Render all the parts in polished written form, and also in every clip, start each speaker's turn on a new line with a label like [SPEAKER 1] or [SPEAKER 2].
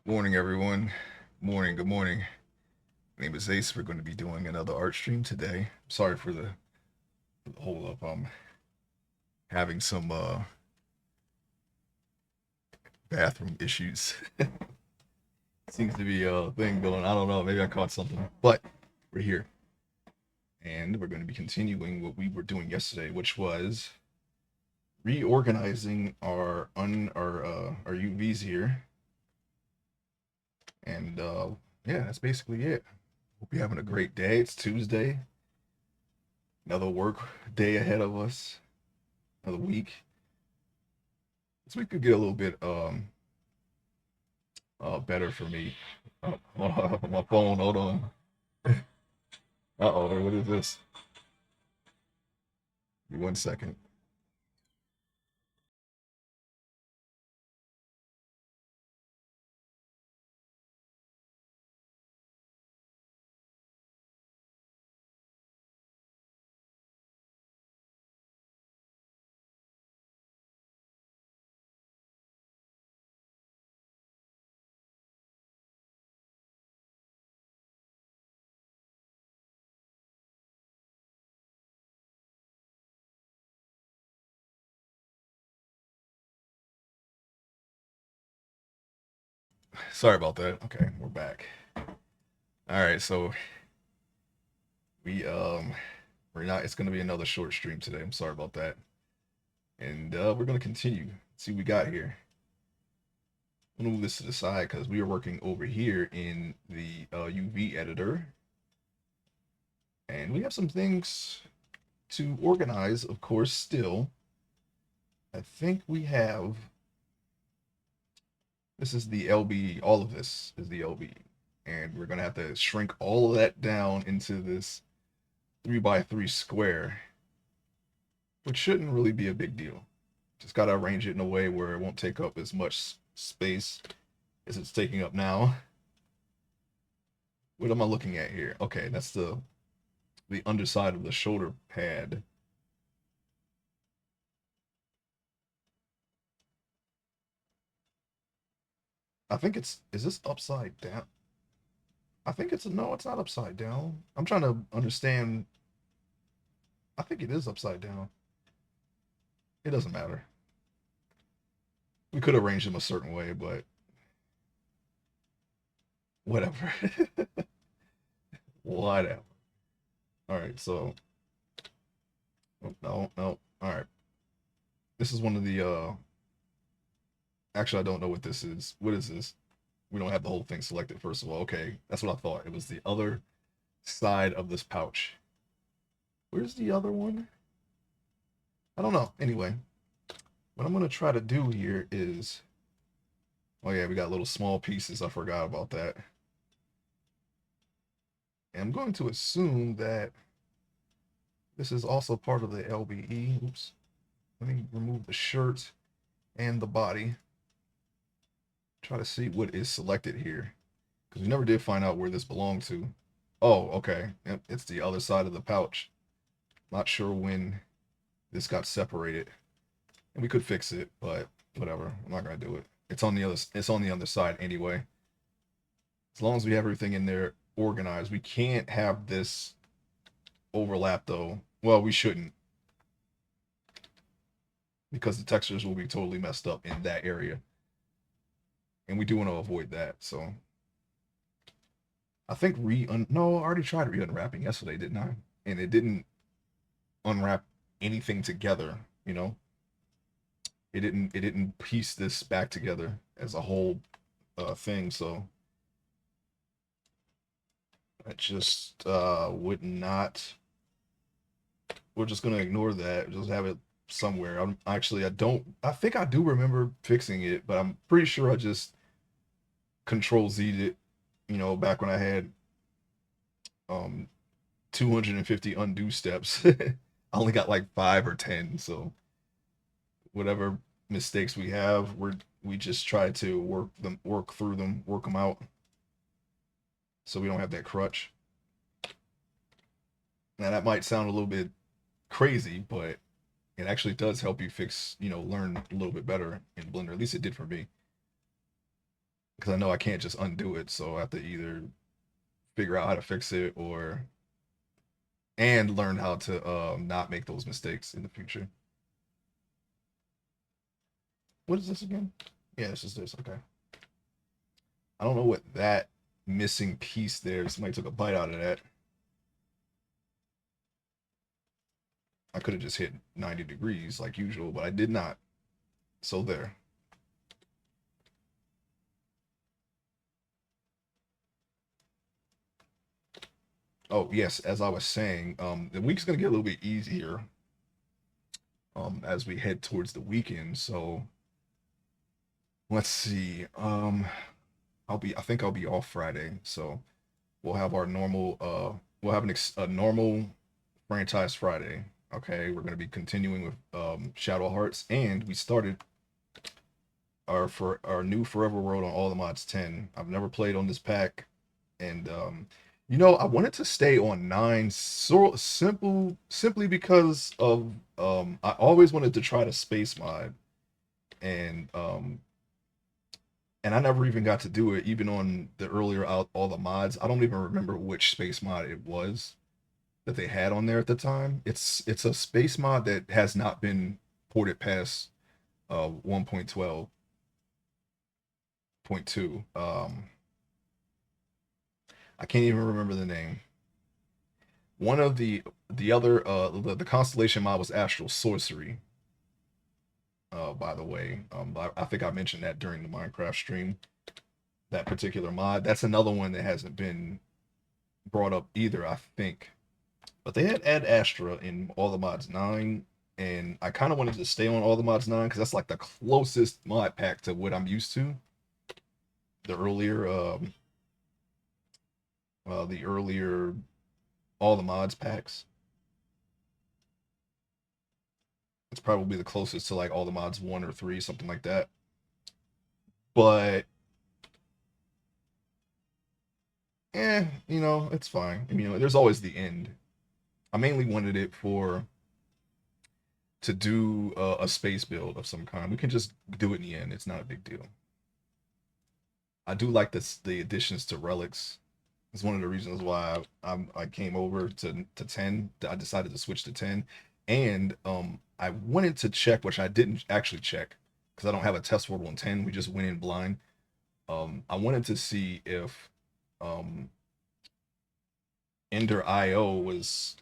[SPEAKER 1] Morning, everyone. Morning, good morning. My name is Ace. We're going to be doing another art stream today. Sorry for the hold up. I'm having some bathroom issues. Seems to be a thing going. I don't know. Maybe I caught something, but we're here, and we're going to be continuing what we were doing yesterday, which was reorganizing our UVs here, and yeah, that's basically it. Hope you're having a great day. It's Tuesday. Another work day ahead of us. Another week. This week could get a little bit better for me. Oh, my phone. Hold on. Uh-oh, what is this? Give me 1 second. Sorry about that. Okay, we're back. All right, so we we're not. It's gonna be another short stream today. I'm sorry about that, and we're gonna continue. Let's see what we got here. I'm gonna move this to the side because we are working over here in the UV editor, and we have some things to organize. Of course, still, I think we have. This is the LB. All of this is the LB, and we're gonna have to shrink all of that down into this 3 by 3 square, which shouldn't really be a big deal. Just gotta arrange it in a way where it won't take up as much space as it's taking up now. What am I looking at here? Okay, that's the underside of the shoulder pad. I think it's is this upside down? I think it's no, it's not upside down. I'm trying to understand. I think it is upside down. It doesn't matter. We could arrange them a certain way, but whatever. Whatever. All right, so oh, no, no. All right. This is one of the actually I don't know what this is. What is this? We don't have the whole thing selected first of all. Okay, that's what I thought. It was the other side of this pouch. Where's the other one? I don't know. Anyway, what I'm gonna try to do here is oh yeah, we got little small pieces. I forgot about that. And I'm going to assume that this is also part of the LBE. Oops. Let me remove the shirt and the body. Try to see what is selected here. Because we never did find out where this belonged to. Oh, okay. Yep, it's the other side of the pouch. Not sure when this got separated. And we could fix it, but whatever. I'm not gonna do it. It's on the other side anyway. As long as we have everything in there organized, we can't have this overlap though. Well, we shouldn't because the textures will be totally messed up in that area. And we do want to avoid that. So I think no, I already tried re-unwrapping yesterday, didn't I? And it didn't unwrap anything together, you know? It didn't piece this back together as a whole thing, so I just would not we're just gonna ignore that, just have it somewhere. I think I do remember fixing it, but I'm pretty sure I just control Z'd it, back when I had um 250 undo steps. I only got like 5 or 10, so whatever mistakes we have, we just try to work through them, work them out, so we don't have that crutch. Now that might sound a little bit crazy, but it actually does help you learn a little bit better in Blender. At least it did for me. because I know I can't just undo it. So I have to either figure out how to fix it or and learn how to not make those mistakes in the future. What is this again? Yeah, it's just this. Okay. I don't know what that missing piece there. Somebody took a bite out of that. I could have just hit 90 degrees like usual, but I did not. So there. Oh yes, as I was saying, the week's gonna get a little bit easier as we head towards the weekend. So let's see. I think I'll be off Friday, so we'll have our normal we'll have a normal franchise Friday. Okay, we're gonna be continuing with Shadow Hearts, and we started our new Forever World on all the mods 10. I've never played on this pack, and I wanted to stay on 9 so simply because of I always wanted to try the space mod, and I never even got to do it even on the earlier out all the mods. I don't even remember which space mod it was that they had on there at the time. It's a space mod that has not been ported past 1.12.2. I can't even remember the name. One of the other the constellation mod was Astral Sorcery. By the way, I think I mentioned that during the Minecraft stream. That particular mod. That's another one that hasn't been brought up either. I think, but they had Ad Astra in all the mods 9, and I kind of wanted to stay on all the mods 9 because that's like the closest mod pack to what I'm used to. The earlier, the earlier all the mods packs. It's probably the closest to like all the mods 1 or 3, something like that. But it's fine. There's always the end. I mainly wanted it for to do a space build of some kind. We can just do it in the end. It's not a big deal. I do like the additions to relics. It's one of the reasons why I came over to 10. I decided to switch to 10, and I wanted to check, which I didn't actually check because I don't have a test world on 10. We just went in blind. I wanted to see if um, Ender IO was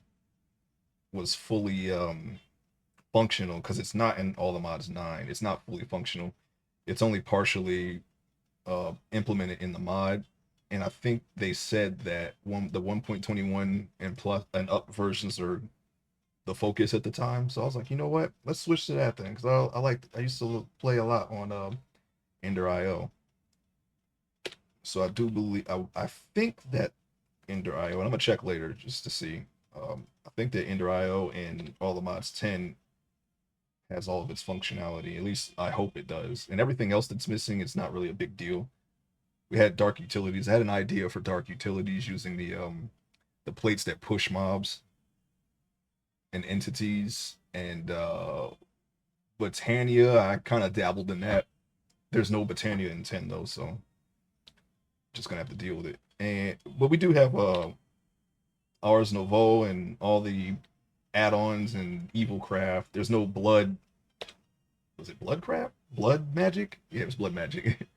[SPEAKER 1] fully functional because it's not in all the mods 9. It's not fully functional. It's only partially implemented in the mod, and I think they said that the 1.21 and plus and up versions are the focus at the time. So I was like, you know what? Let's switch to that thing because I used to play a lot on Ender IO. So I do believe I think that Ender IO, and I'm gonna check later just to see. I think that Ender IO and all the mods 10 has all of its functionality. At least I hope it does. And everything else that's missing, it's not really a big deal. We had dark utilities. I had an idea for dark utilities using the plates that push mobs and entities, and Botania. I kind of dabbled in that. There's no Botania in 10 though, so just gonna have to deal with it. But we do have Ars Novo and all the add-ons and Evil Craft. There's no blood. Was it Bloodcraft? Blood magic? Yeah, it was blood magic.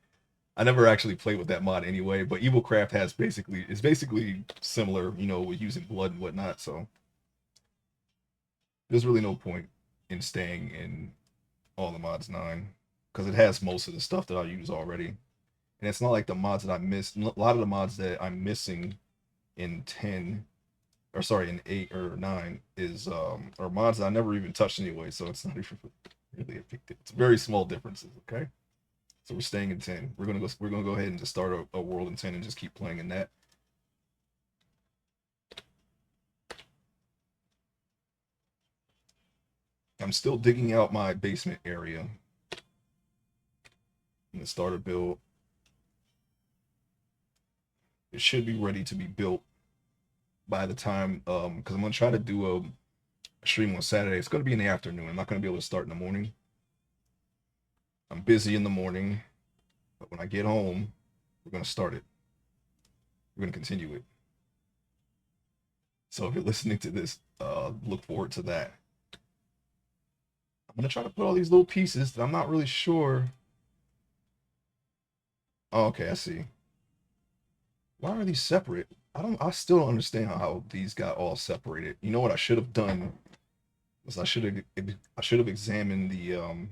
[SPEAKER 1] I never actually played with that mod anyway, but Evil Craft is basically similar, with using blood and whatnot. So there's really no point in staying in all the mods 9 because it has most of the stuff that I use already, and it's not like the mods that I missed. A lot of the mods that I'm missing in 10, or sorry, in 8 or 9 is are mods that I never even touched anyway. So it's not even really a big deal. It's very small differences. Okay. So we're staying in 10. We're gonna go ahead and just start a world in 10 and just keep playing in that. I'm still digging out my basement area in the starter build. It should be ready to be built by the time because I'm gonna try to do a stream on Saturday. It's gonna be in the afternoon. I'm not gonna be able to start in the morning. I'm busy in the morning, but when I get home, we're going to start it. We're going to continue it. So if you're listening to this, look forward to that. I'm going to try to put all these little pieces that I'm not really sure. Oh, okay, I see. Why are these separate? I still don't understand how these got all separated. You know what I should have done was I should have examined the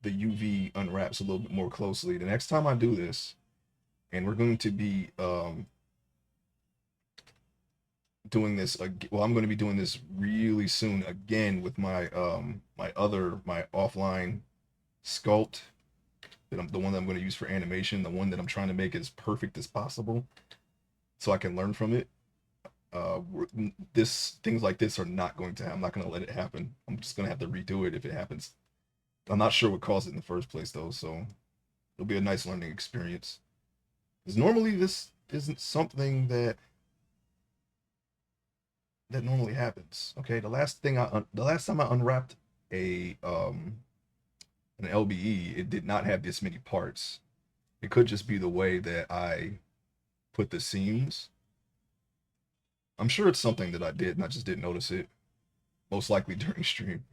[SPEAKER 1] UV unwraps a little bit more closely. The next time I do this, and we're going to be doing this well, I'm going to be doing this really soon again with my my offline sculpt that I'm the one that I'm going to use for animation, the one that I'm trying to make as perfect as possible so I can learn from it. This things like this are not going to happen. I'm not going to let it happen. I'm just going to have to redo it if it happens. I'm not sure what caused it in the first place though, so it'll be a nice learning experience. Because normally this isn't something that normally happens. Okay, the last time I unwrapped a an LBE, it did not have this many parts. It could just be the way that I put the seams. I'm sure it's something that I did and I just didn't notice it. Most likely during stream.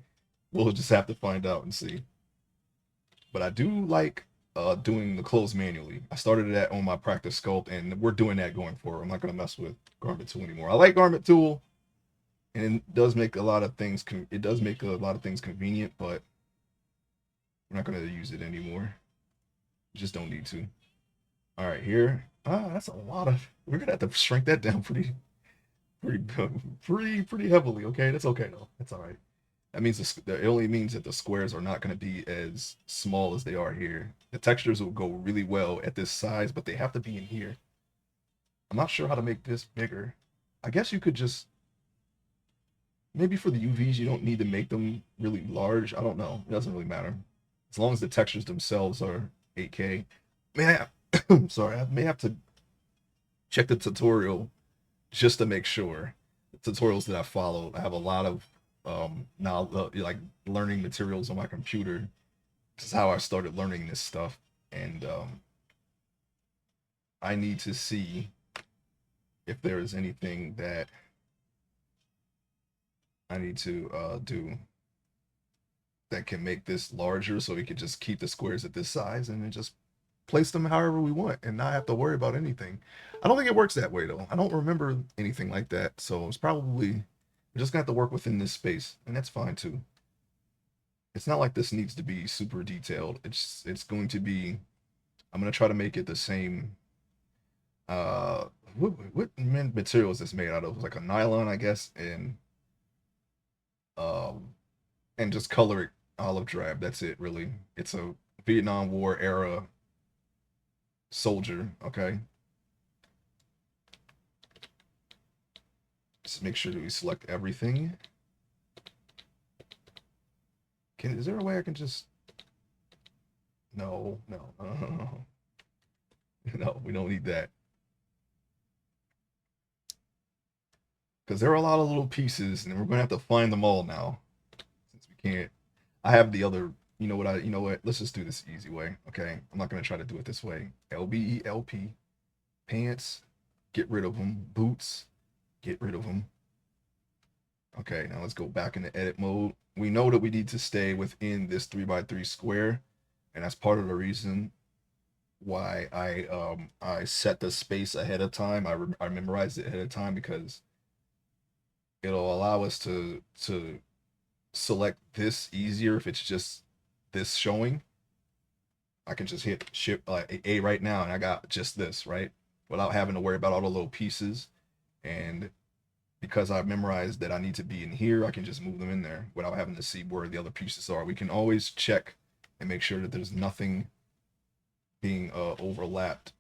[SPEAKER 1] We'll just have to find out and see. But I do like doing the clothes manually. I started that on my practice sculpt, and we're doing that going forward. I'm not going to mess with garment tool anymore. I like garment tool, and it does make a lot of things. It does make a lot of things convenient, but we're not going to use it anymore. We just don't need to. All right, here. That's a lot of. We're gonna have to shrink that down pretty heavily. Okay, that's okay though. That's all right. That means it only means that the squares are not going to be as small as they are here. The textures will go really well at this size, but they have to be in here. I'm not sure how to make this bigger. I guess you could just, maybe for the UVs, you don't need to make them really large. I don't know. It doesn't really matter. As long as the textures themselves are 8K. Sorry, I may have to check the tutorial just to make sure. The tutorials that I followed, I have a lot of now like learning materials on my computer. This is how I started learning this stuff, and I need to see if there is anything that I need to do that can make this larger so we could just keep the squares at this size and then just place them however we want and not have to worry about anything. I don't think it works that way though. I don't remember anything like that, so it's probably we're just gonna have to work within this space, and that's fine too. It's not like this needs to be super detailed. It's going to be. I'm gonna try to make it the same. Uh, what material is this made out of? Like a nylon, I guess, um, and just color it olive drab. That's it, really. It's a Vietnam War era soldier. Okay. Just make sure that we select everything. Is there a way I can just? No, no, no. We don't need that. Because there are a lot of little pieces, and we're gonna have to find them all now, since we can't. I have the other. You know what? Let's just do this easy way. Okay, I'm not gonna try to do it this way. LBE LP, pants, get rid of them. Boots, get rid of them. Okay, now let's go back into edit mode. We know that we need to stay within this 3x3 square, and that's part of the reason why I set the space ahead of time. I memorized it ahead of time because it'll allow us to select this easier if it's just this showing. I can just hit shift like A right now, and I got just this right without having to worry about all the little pieces. And because I've memorized that I need to be in here, I can just move them in there without having to see where the other pieces are. We can always check and make sure that there's nothing being overlapped.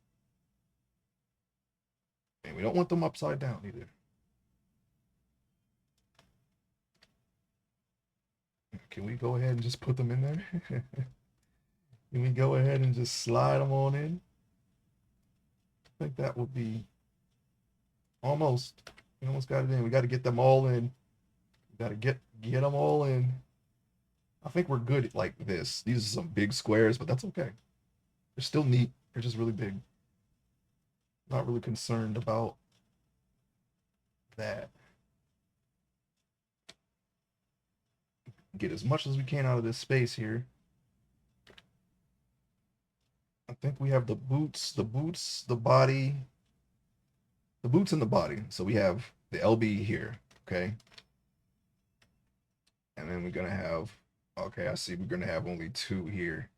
[SPEAKER 1] And we don't want them upside down either. Can we go ahead and just put them in there? Can we go ahead and just slide them on in? I think that would be almost. We almost got it in. We got to get them all in. We got to get them all in. I think we're good like this. These are some big squares, but that's okay. They're still neat. They're just really big. Not really concerned about that. Get as much as we can out of this space here. I think we have the boots, the body, the boots and the body. So we have the LB here, okay? And then we're gonna have, okay, I see we're gonna have only two here.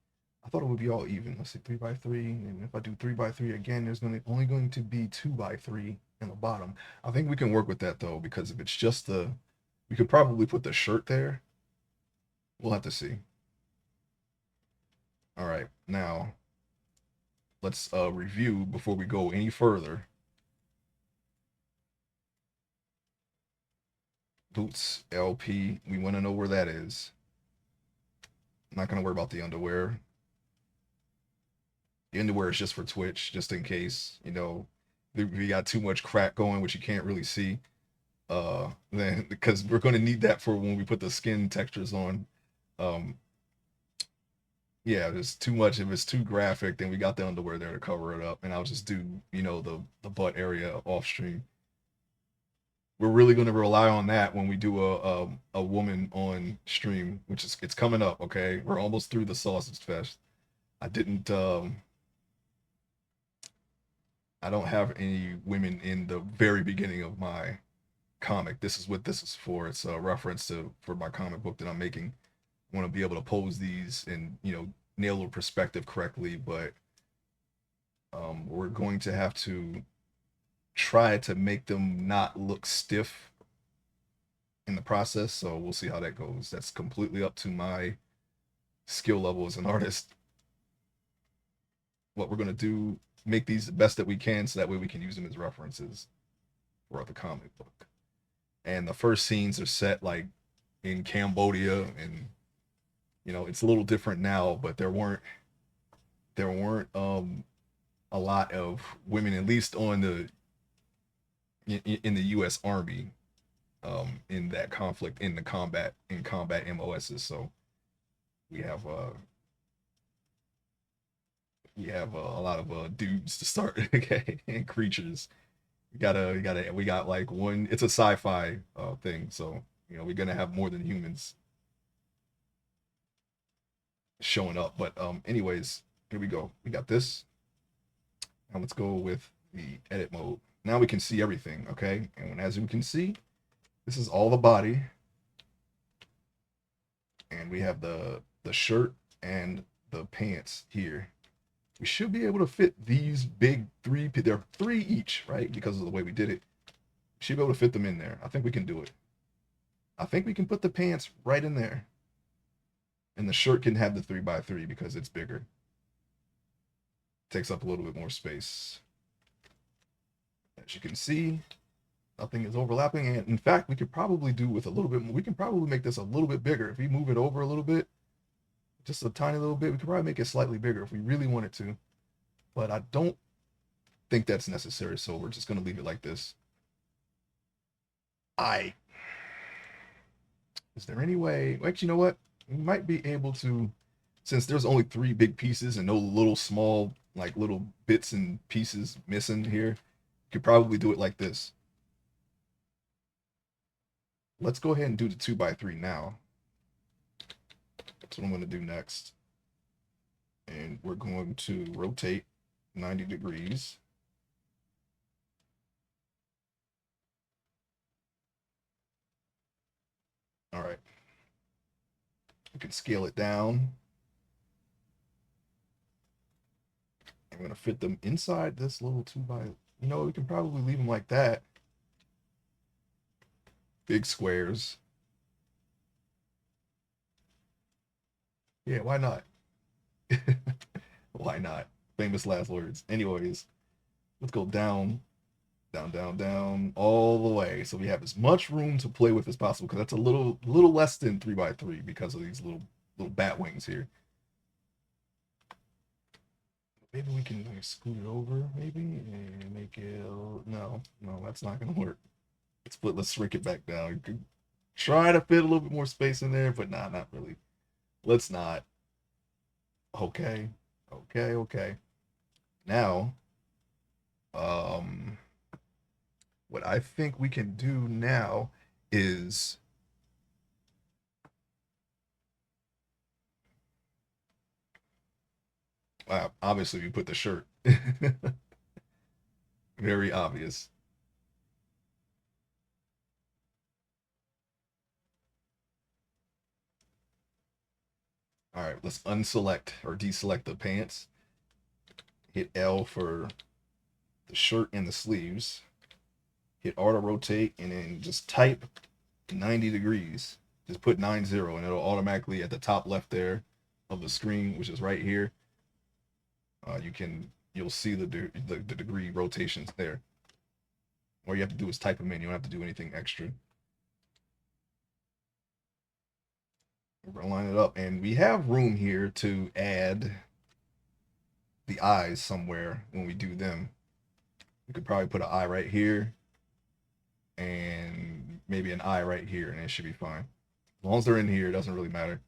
[SPEAKER 1] I thought it would be all even. Let's see, 3x3, and if I do 3x3 again, there's only going to be 2x3 in the bottom. I think we can work with that though, because if it's just the, we could probably put the shirt there. We'll have to see. All right, now let's review before we go any further. Boots, LP, we want to know where that is. I'm not going to worry about the underwear. The underwear is just for Twitch, just in case, you know, we got too much crack going, which you can't really see. Then because we're going to need that for when we put the skin textures on. Yeah, there's too much. If it's too graphic, then we got the underwear there to cover it up, and I'll just do, you know, the butt area off stream. We're really going to rely on that when we do a woman on stream, which is it's coming up. Okay, we're almost through the sausage fest. I didn't I don't have any women in the very beginning of my comic. This is what this is for. It's a reference to for my comic book that I'm making. I want to be able to pose these and, you know, nail the perspective correctly, but we're going to have to try to make them not look stiff in the process. So we'll see how that goes. That's completely up to my skill level as an artist. What we're going to do, make these the best that we can so that way we can use them as references for the comic book. And the first scenes are set like in Cambodia, and you know it's a little different now, but there weren't a lot of women, at least on the in the U.S. Army, in that conflict, in combat MOSs. So we have a lot of dudes to start, okay, and creatures. We got like one. It's a sci-fi thing, so you know we're gonna have more than humans showing up. But anyways, here we go. We got this. Now let's go with the edit mode. Now we can see everything, okay? And as we can see, this is all the body, and we have the shirt and the pants here. We should be able to fit these big three. They're three each, right? Because of the way we did it. We should be able to fit them in there. I think we can do it. I think we can put the pants right in there. And the shirt can have the 3x3 because it's bigger. Takes up a little bit more space. As you can see, nothing is overlapping. And in fact, we could probably do with a little bit more. We can probably make this a little bit bigger. If we move it over a little bit, just a tiny little bit, we could probably make it slightly bigger if we really wanted to. But I don't think that's necessary, so we're just going to leave it like this. Is there any way? Actually, you know what? We might be able to, since there's only three big pieces and no little small, like little bits and pieces missing here, you could probably do it like this. Let's go ahead and do the 2x3 now. That's what I'm going to do next. And we're going to rotate 90 degrees. All right. We can scale it down. I'm going to fit them inside this little 2x. You know, we can probably leave them like that. Big squares. Yeah, why not? Why not? Famous last words. Anyways, let's go down, down, down, down, all the way. So we have as much room to play with as possible, because that's a little less than 3x3 because of these little bat wings here. Maybe we can like scoot it over, maybe, and make it. No, that's not gonna work. Let's shrink it back down. You could try to fit a little bit more space in there, but nah, not really. Let's not. Okay, okay, okay. Now, um, what I think we can do now is obviously we put the shirt. Very obvious. All right, let's unselect or deselect the pants. Hit L for the shirt and the sleeves. Hit R to rotate, and then just type 90 degrees. Just put 90, and it'll automatically at the top left there of the screen, which is right here. You'll see the degree rotations there. All you have to do is type them in. You don't have to do anything extra. We're gonna line it up, and we have room here to add the eyes somewhere when we do them. We could probably put an eye right here, and maybe an eye right here, and it should be fine. As long as they're in here, it doesn't really matter.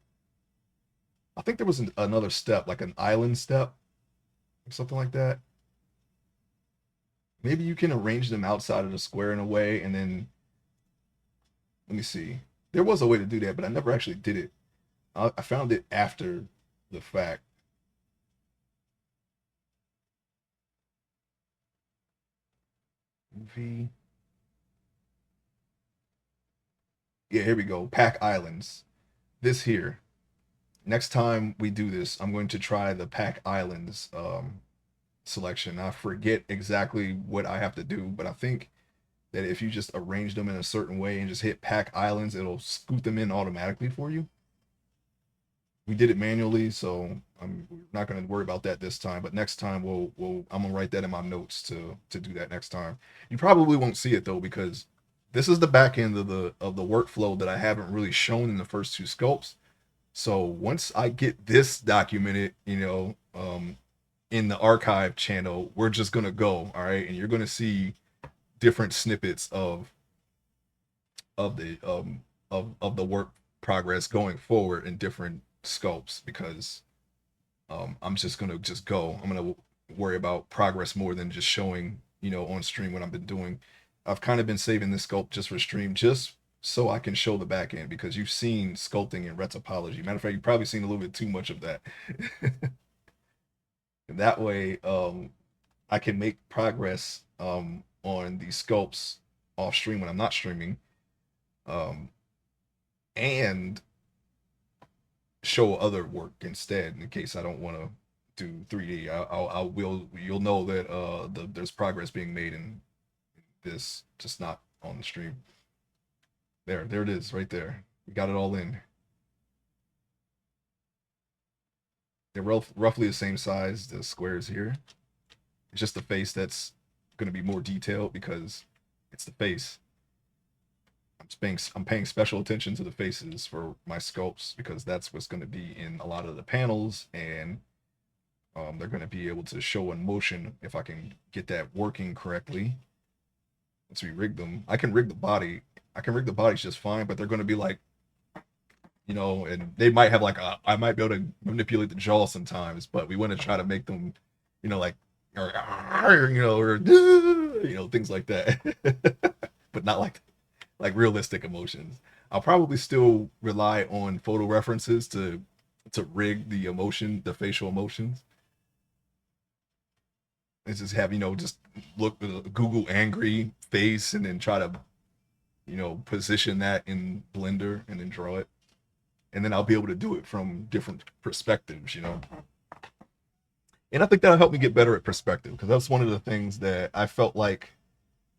[SPEAKER 1] I think there was another step, like an island step, or something like that. Maybe you can arrange them outside of the square in a way, and then let me see. There was a way to do that, but I never actually did it. I found it after the fact. V. Yeah, here we go. Pack Islands. This here. Next time we do this, I'm going to try the Pack Islands selection. I forget exactly what I have to do, but I think that if you just arrange them in a certain way and just hit Pack Islands, it'll scoot them in automatically for you. We did it manually, so I'm not going to worry about that this time. But next time, I'm gonna write that in my notes to do that next time. You probably won't see it though because this is the back end of the workflow that I haven't really shown in the first two sculpts. So once I get this documented, in the archive channel, we're just gonna go, all right, and you're gonna see different snippets of the of the work progress going forward in different sculpts because I'm just gonna just go. I'm gonna worry about progress more than just showing on stream what I've been doing. I've kind of been saving this sculpt just for stream, just so I can show the back end because you've seen sculpting and retopology. Matter of fact, you've probably seen a little bit too much of that. And that way, I can make progress on these sculpts off stream when I'm not streaming, um, and show other work instead in case I don't want to do 3D. I will. You'll know that there's progress being made in this, just not on the stream. There it is, right there. We got it all in. They're roughly the same size. The squares here. It's just the face that's going to be more detailed because it's the face. I'm paying special attention to the faces for my sculpts because that's what's going to be in a lot of the panels, and they're going to be able to show in motion if I can get that working correctly. Once we rig them, I can rig the body. I can rig the bodies just fine, but they're going to be like, and they might have like I might be able to manipulate the jaw sometimes, but we want to try to make them, like, or things like that, but not like realistic emotions. I'll probably still rely on photo references to rig the emotion, the facial emotions. It's just have just look Google angry face and then try to position that in Blender and then draw it, and then I'll be able to do it from different perspectives. And I think that'll help me get better at perspective because that's one of the things that I felt like,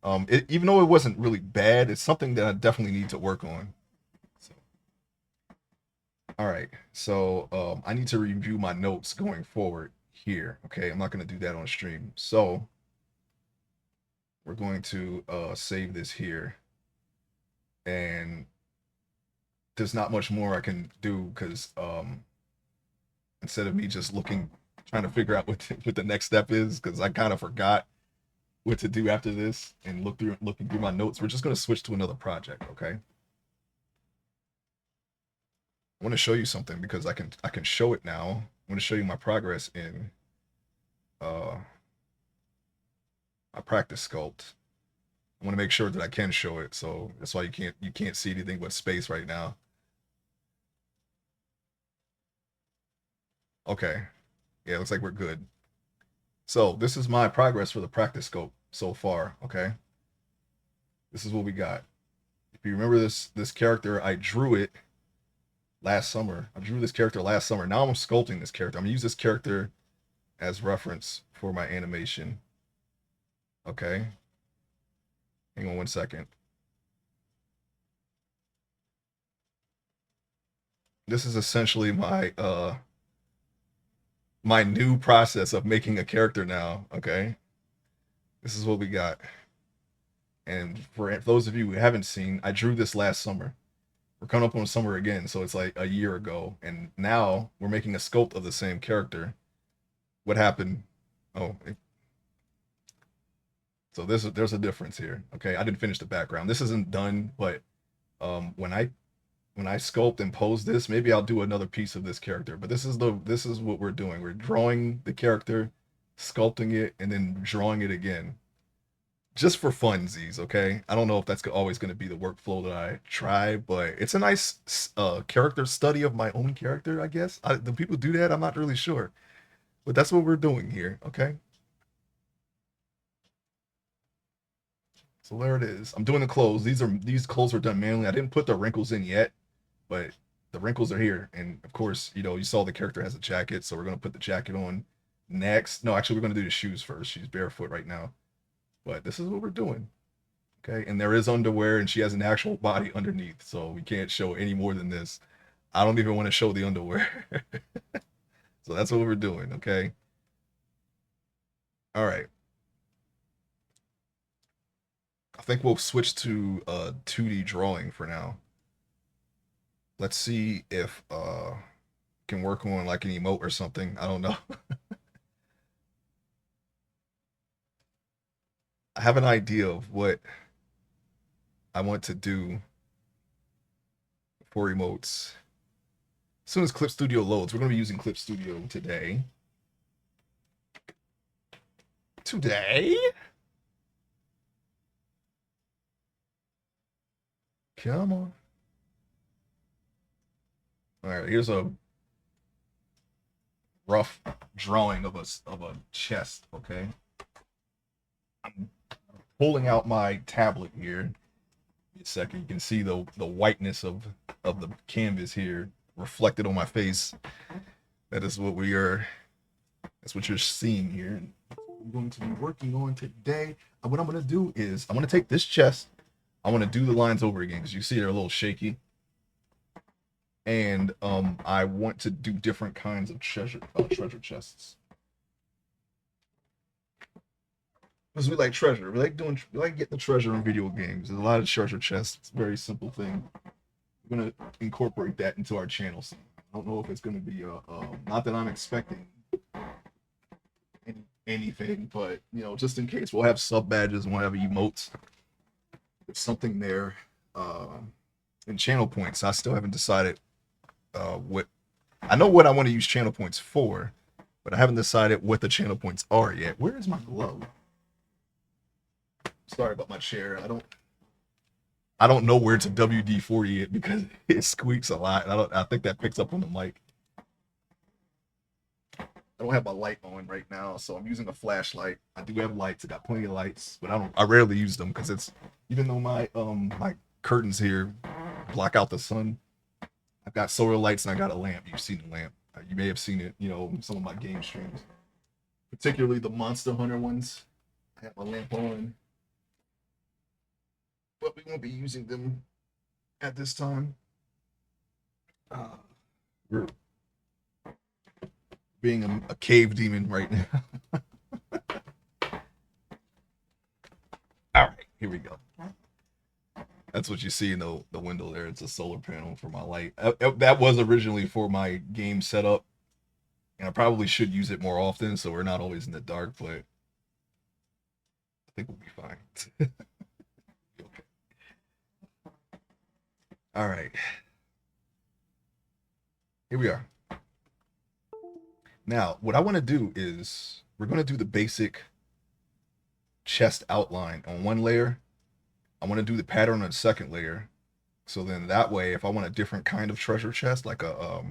[SPEAKER 1] even though it wasn't really bad, it's something that I definitely need to work on. So, all right, so I need to review my notes going forward here. Okay, I'm not going to do that on stream, so we're going to save this here, and there's not much more I can do because instead of me just trying to figure out what the next step is, because I kind of forgot what to do after this and looking through my notes, we're just going to switch to another project. Okay, I want to show you something because I can show it now. I want to show you my progress in I practice sculpt. I want to make sure that I can show it, so that's why you can't see anything but space right now. Okay. Yeah, looks like we're good. So this is my progress for the practice scope so far. Okay. This is what we got. If you remember this character, I drew it last summer. I drew this character last summer. Now I'm sculpting this character. I'm gonna use this character as reference for my animation. Okay. Hang on one second. This is essentially my new process of making a character now. Okay. This is what we got. And for those of you who haven't seen, I drew this last summer. We're coming up on summer again, so it's like a year ago. And now we're making a sculpt of the same character. What happened? Oh, so there's a difference here. Okay, I didn't finish the background. This isn't done, but when I sculpt and pose this, maybe I'll do another piece of this character. But this is what we're doing. We're drawing the character, sculpting it, and then drawing it again, just for funsies. Okay, I don't know if that's always going to be the workflow that I try, but it's a nice character study of my own character, I guess. Do people do that? I'm not really sure, but that's what we're doing here. Okay. So there it is. I'm doing the clothes. These clothes are done manually. I didn't put the wrinkles in yet, but the wrinkles are here. And of course, you saw the character has a jacket, so we're gonna put the jacket on next. No, actually, we're gonna do the shoes first. She's barefoot right now, but this is what we're doing. Okay, and there is underwear, and she has an actual body underneath, so we can't show any more than this. I don't even want to show the underwear. So that's what we're doing. Okay. All right. I think we'll switch to 2D drawing for now. Let's see if can work on like an emote or something. I don't know. I have an idea of what I want to do for emotes. As soon as Clip Studio loads, we're going to be using Clip Studio today. Come on. All right, here's a rough drawing of a chest. Okay, I'm pulling out my tablet here. A second, you can see the whiteness of the canvas here reflected on my face. That is what we are. That's what you're seeing here. I'm going to be working on today. What I'm going to do is I'm going to take this chest. I want to do the lines over again because you see they're a little shaky. And I want to do different kinds of treasure chests. Because we like treasure. We like getting the treasure in video games. There's a lot of treasure chests. It's a very simple thing. We're gonna incorporate that into our channel soon. I don't know if it's gonna be not that I'm expecting anything, but just in case, we'll have sub badges and we'll have emotes. There's something there. And channel points. I still haven't decided what I know what I want to use channel points for, but I haven't decided what the channel points are yet. Where is my glove? Sorry about my chair. I don't know where to WD-40 it because it squeaks a lot. I think that picks up on the mic. I don't have my light on right now, so I'm using a flashlight. I do have lights. I got plenty of lights, but I rarely use them because it's even though my curtains here block out the sun. I've got solar lights and I got a lamp. You've seen the lamp. You may have seen it, in some of my game streams, particularly the Monster Hunter ones. I have my lamp on, but we won't be using them at this time. We're being a cave demon right now. All right, here we go. That's what you see in the window there. It's a solar panel for my light. That was originally for my game setup, and I probably should use it more often so we're not always in the dark, but I think we'll be fine. Okay. All right. Here we are. Now, what I want to do is we're going to do the basic chest outline on one layer. I want to do the pattern on the second layer. So then that way, if I want a different kind of treasure chest, like a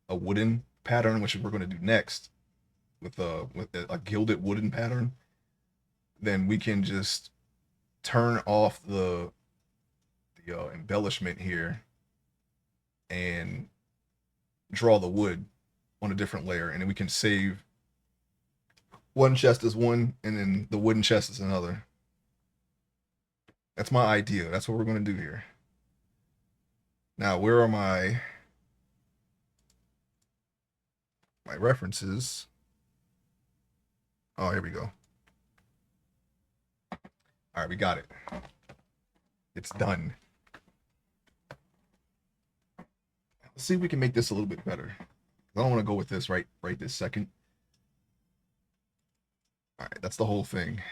[SPEAKER 1] wooden pattern, which we're going to do next, with a gilded wooden pattern, then we can just turn off the embellishment here and draw the wood on a different layer, and then we can save one chest as one, and then the wooden chest is another. That's my idea. That's what we're going to do here. Now, where are my references? Oh, here we go. All right, we got it. It's done. Let's see if we can make this a little bit better. I don't want to go with this right this second. All right, that's the whole thing.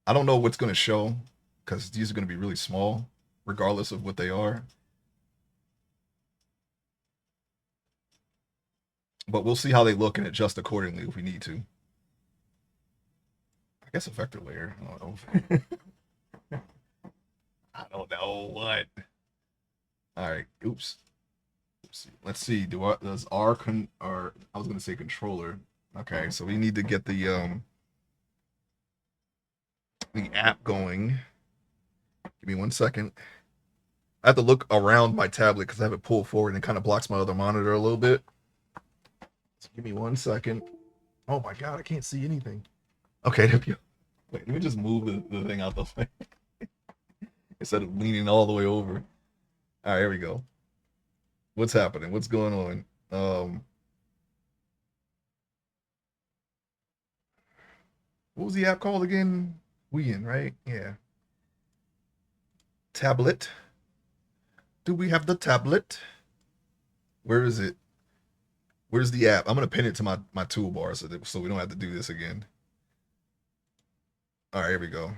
[SPEAKER 1] I don't know what's going to show because these are going to be really small, regardless of what they are. But we'll see how they look and adjust accordingly if we need to. I guess a vector layer. I don't know. I don't know what. All right. Oops. Let's see. Does our I was gonna say controller. Okay, so we need to get the app going. Give me 1 second. I have to look around my tablet because I have it pulled forward and it kind of blocks my other monitor a little bit. So give me 1 second. Oh my god, I can't see anything. Okay, there we go. Wait, let me just move the thing out the way instead of leaning all the way over. All right, here we go. What's happening? What's going on? What was the app called again? Wien, right? Yeah. Tablet. Do we have the tablet? Where is it? Where's the app? I'm gonna pin it to my toolbar so we don't have to do this again. All right, here we go.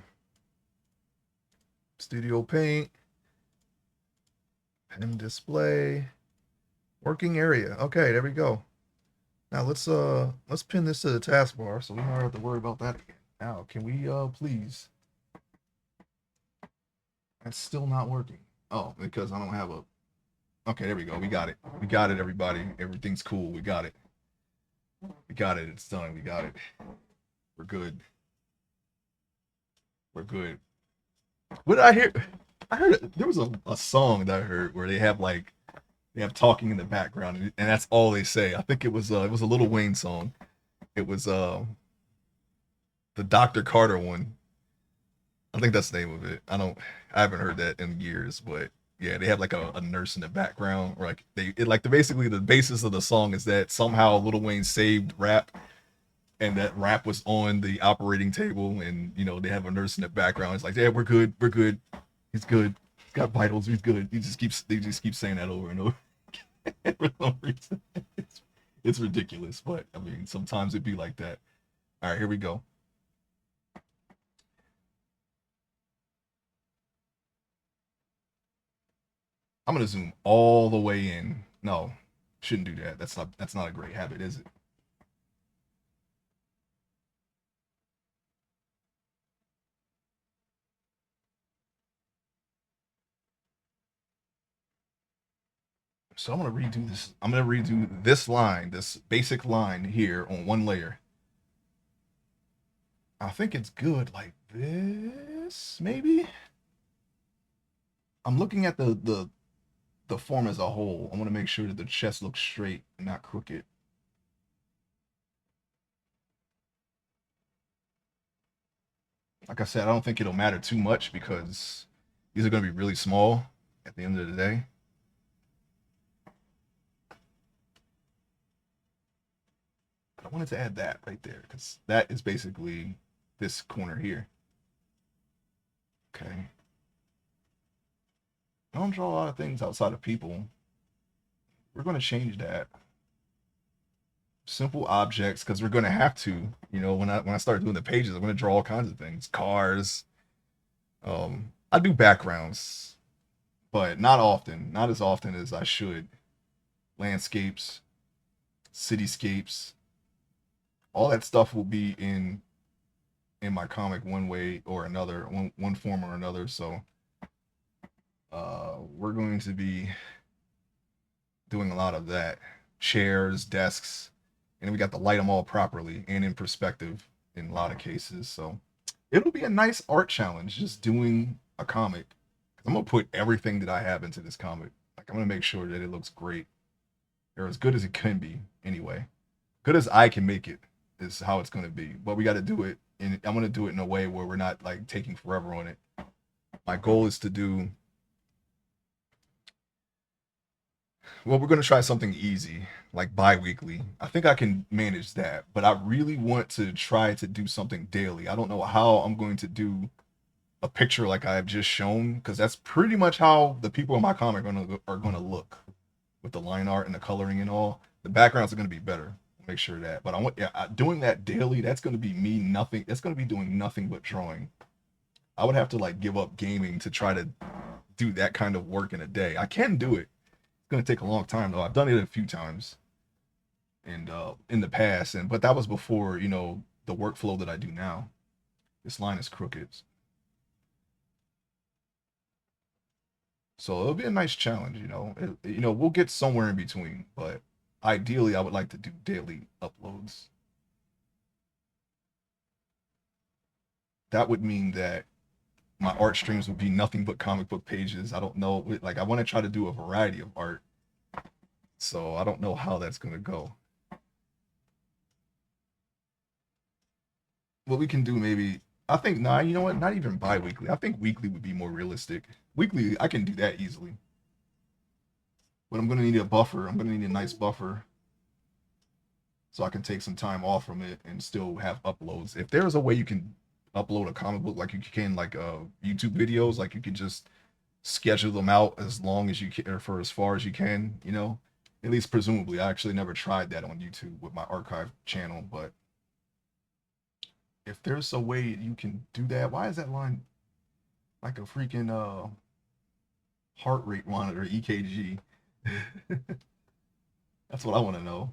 [SPEAKER 1] Studio Paint. Pen display. Working area. Okay, there we go. Now let's pin this to the taskbar so we don't have to worry about that again. Now, can we please? That's still not working. Oh, because I don't have a. Okay, there we go. We got it. We got it, everybody. Everything's cool. We got it. We got it. It's done. We got it. We're good. We're good. What did I hear? I heard there was a song that I heard where they have talking in the background, and that's all they say. I think it was a Lil Wayne song. It was the Dr. Carter one. I think that's the name of it. I haven't heard that in years, but yeah, they have like a nurse in the background, or basically the basis of the song is that somehow Lil Wayne saved rap, and that rap was on the operating table, and they have a nurse in the background. It's like, yeah, we're good, he's good, he's got vitals, he's good. They just keep saying that over and over. For no reason. It's ridiculous, but I mean, sometimes it'd be like that. All right, here we go. I'm gonna zoom all the way in. No, shouldn't do that. That's not a great habit, is it? So I'm gonna redo this. I'm gonna redo this line, this basic line here on one layer. I think it's good like this, maybe. I'm looking at the form as a whole. I want to make sure that the chest looks straight and not crooked. Like I said, I don't think it'll matter too much because these are going to be really small at the end of the day. But I wanted to add that right there because that is basically this corner here. Okay. I don't draw a lot of things outside of people. We're going to change that. Simple objects, because we're going to have to. When I start doing the pages, I'm going to draw all kinds of things. Cars. I do backgrounds, but not often. Not as often as I should. Landscapes, cityscapes. All that stuff will be in my comic one way or another, one form or another. So we're going to be doing a lot of that. Chairs, desks, and we got to light them all properly and in perspective in a lot of cases. So it'll be a nice art challenge just doing a comic. I'm gonna put everything that I have into this comic. Like I'm gonna make sure that it looks great or as good as it can be. Anyway, good as I can make it is how it's gonna be. But we got to do it, and I'm gonna do it in a way where we're not like taking forever on it. My goal is to do. Well, we're gonna try something easy, like bi-weekly. I think I can manage that, but I really want to try to do something daily. I don't know how I'm going to do a picture like I've just shown, because that's pretty much how the people in my comic are gonna look with the line art and the coloring and all. The backgrounds are gonna be better. Make sure of that. But I want doing that daily. That's gonna be me nothing. That's gonna be doing nothing but drawing. I would have to like give up gaming to try to do that kind of work in a day. I can do it. It's gonna take a long time though. I've done it a few times and in the past, and but that was before the workflow that I do now. This line is crooked, so it'll be a nice challenge. We'll get somewhere in between, but ideally, I would like to do daily uploads. That would mean that my art streams would be nothing but comic book pages. I don't know, like I want to try to do a variety of art, so I don't know how that's gonna go. What we can do maybe, I think, nah, you know what? Not even bi-weekly. I think weekly would be more realistic. Weekly, I can do that easily, but I'm gonna need a buffer. I'm gonna need a nice buffer so I can take some time off from it and still have uploads. If there's a way you can upload a comic book like you can like YouTube videos, like you can just schedule them out as long as you can or for as far as you can, at least presumably. I actually never tried that on YouTube with my archive channel, but if there's a way you can do that, why is that line like a freaking heart rate monitor EKG? That's what I want to know.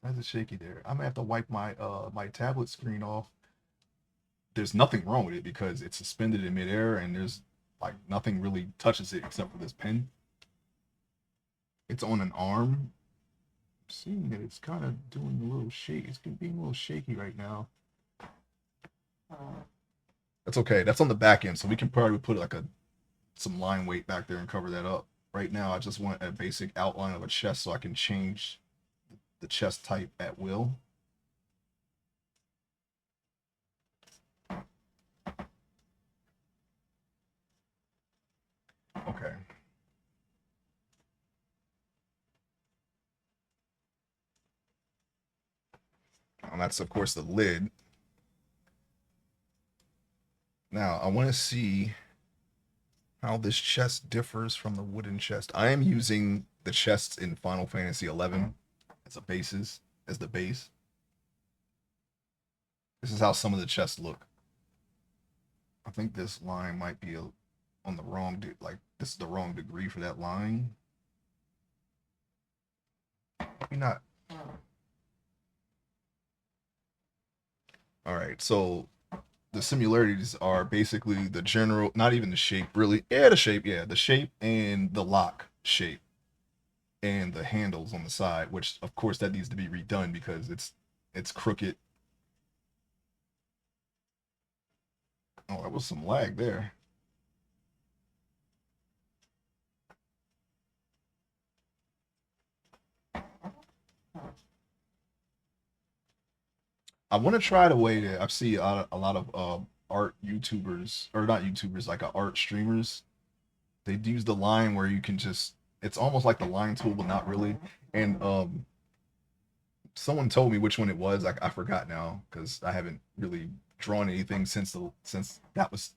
[SPEAKER 1] Why is it shaky there? I'm gonna have to wipe my tablet screen off. There's nothing wrong with it because it's suspended in midair and there's like nothing really touches it except for this pen. It's on an arm. I'm seeing that it's kind of doing a little shake. It's being a little shaky right now. That's okay. That's on the back end, so we can probably put like some line weight back there and cover that up. Right now, I just want a basic outline of a chest so I can change the chest type at will. Okay. And that's of course the lid. Now I want to see how this chest differs from the wooden chest. I am using the chests in Final Fantasy 11 as a basis, as the base. This is how some of the chests look. I think this line might be on the wrong, like this is the wrong degree for that line. Maybe not. All right, so the similarities are basically the general, not even the shape, really. Yeah, the shape and the lock shape and the handles on the side, which of course that needs to be redone because it's crooked. Oh, that was some lag there. I want to try the way that I see a lot of art YouTubers or not YouTubers, like art streamers. They use the line where you can just it's almost like the line tool, but not really. And someone told me which one it was. I forgot now because I haven't really drawn anything since that was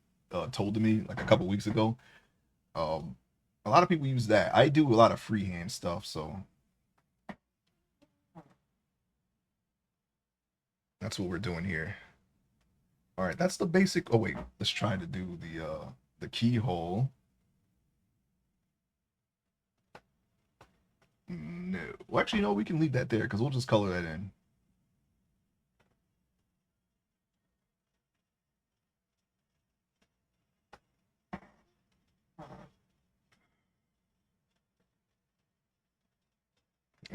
[SPEAKER 1] told to me like a couple weeks ago. Um, a lot of people use that. I do a lot of freehand stuff, so that's what we're doing here. All right, that's the basic. Oh wait, let's try to do the keyhole. No, well actually no, we can leave that there because we'll just color that in.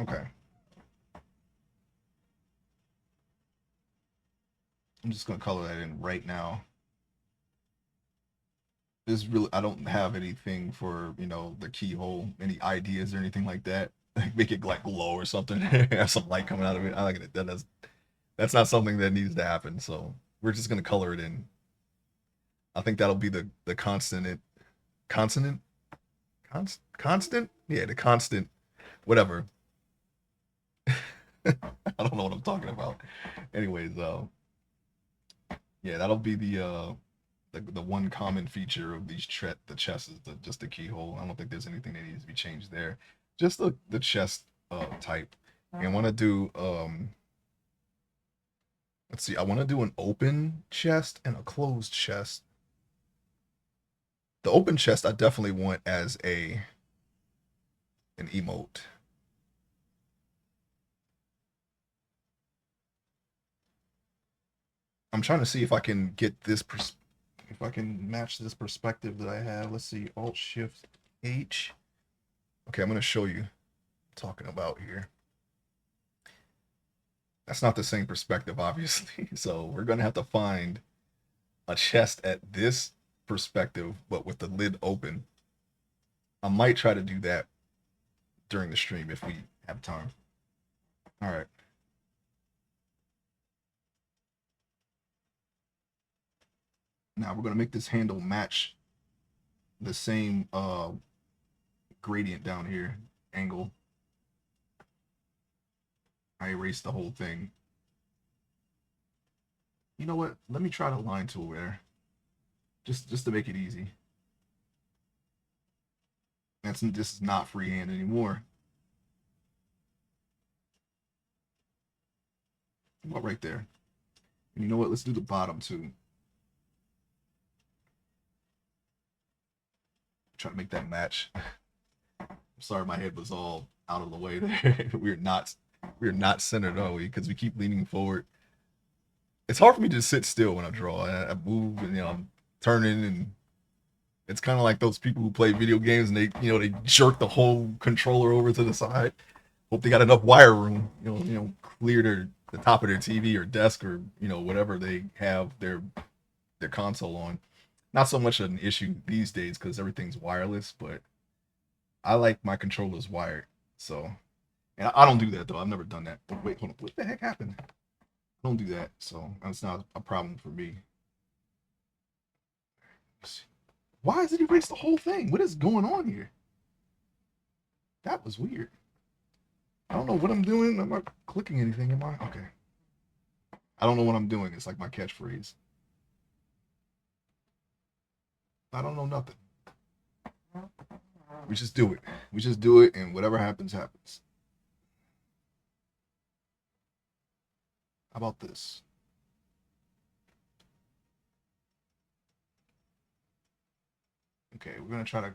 [SPEAKER 1] Okay. I'm just gonna color that in right now. This really, I don't have anything for, the keyhole, any ideas or anything like that. Like make it like glow or something. Have some light coming out of it. I like it. That's not something that needs to happen. So we're just gonna color it in. I think that'll be the consonant, constant. Yeah, the constant. Whatever. I don't know what I'm talking about. Anyways, yeah, that'll be the one common feature of the chest is just the keyhole. I don't think there's anything that needs to be changed there. Just the chest type. And I want to do let's see, I want to do an open chest and a closed chest. The open chest I definitely want as an emote. I'm trying to see if I can get if I can match this perspective that I have. Let's see, Alt Shift H. Okay, I'm going to show you what I'm talking about here. That's not the same perspective, obviously. So we're going to have to find a chest at this perspective, but with the lid open. I might try to do that during the stream if we have time. All right. Now we're going to make this handle match the same gradient down here, angle. I erased the whole thing. You know what? Let me try the line tool there. Just to make it easy. This is not freehand anymore. About right there. And you know what? Let's do the bottom too. Try to make that match. I'm sorry, my head was all out of the way there. we're not centered, are we? Because we keep leaning forward. It's hard for me to sit still when I draw. I move and I'm turning, and it's kind of like those people who play video games and they jerk the whole controller over to the side. Hope they got enough wire room, clear the top of their TV or desk or whatever they have their console on. Not so much an issue these days because everything's wireless, but I like my controllers wired. So, and I don't do that though. I've never done that. Oh, wait, hold on. What the heck happened? I don't do that, so that's not a problem for me. Why is it erased the whole thing? What is going on here? That was weird. I don't know what I'm doing. I'm not clicking anything. Am I? Okay. I don't know what I'm doing. It's like my catchphrase. I don't know nothing. We just do it. We just do it, and whatever happens, happens. How about this? Okay, we're gonna try to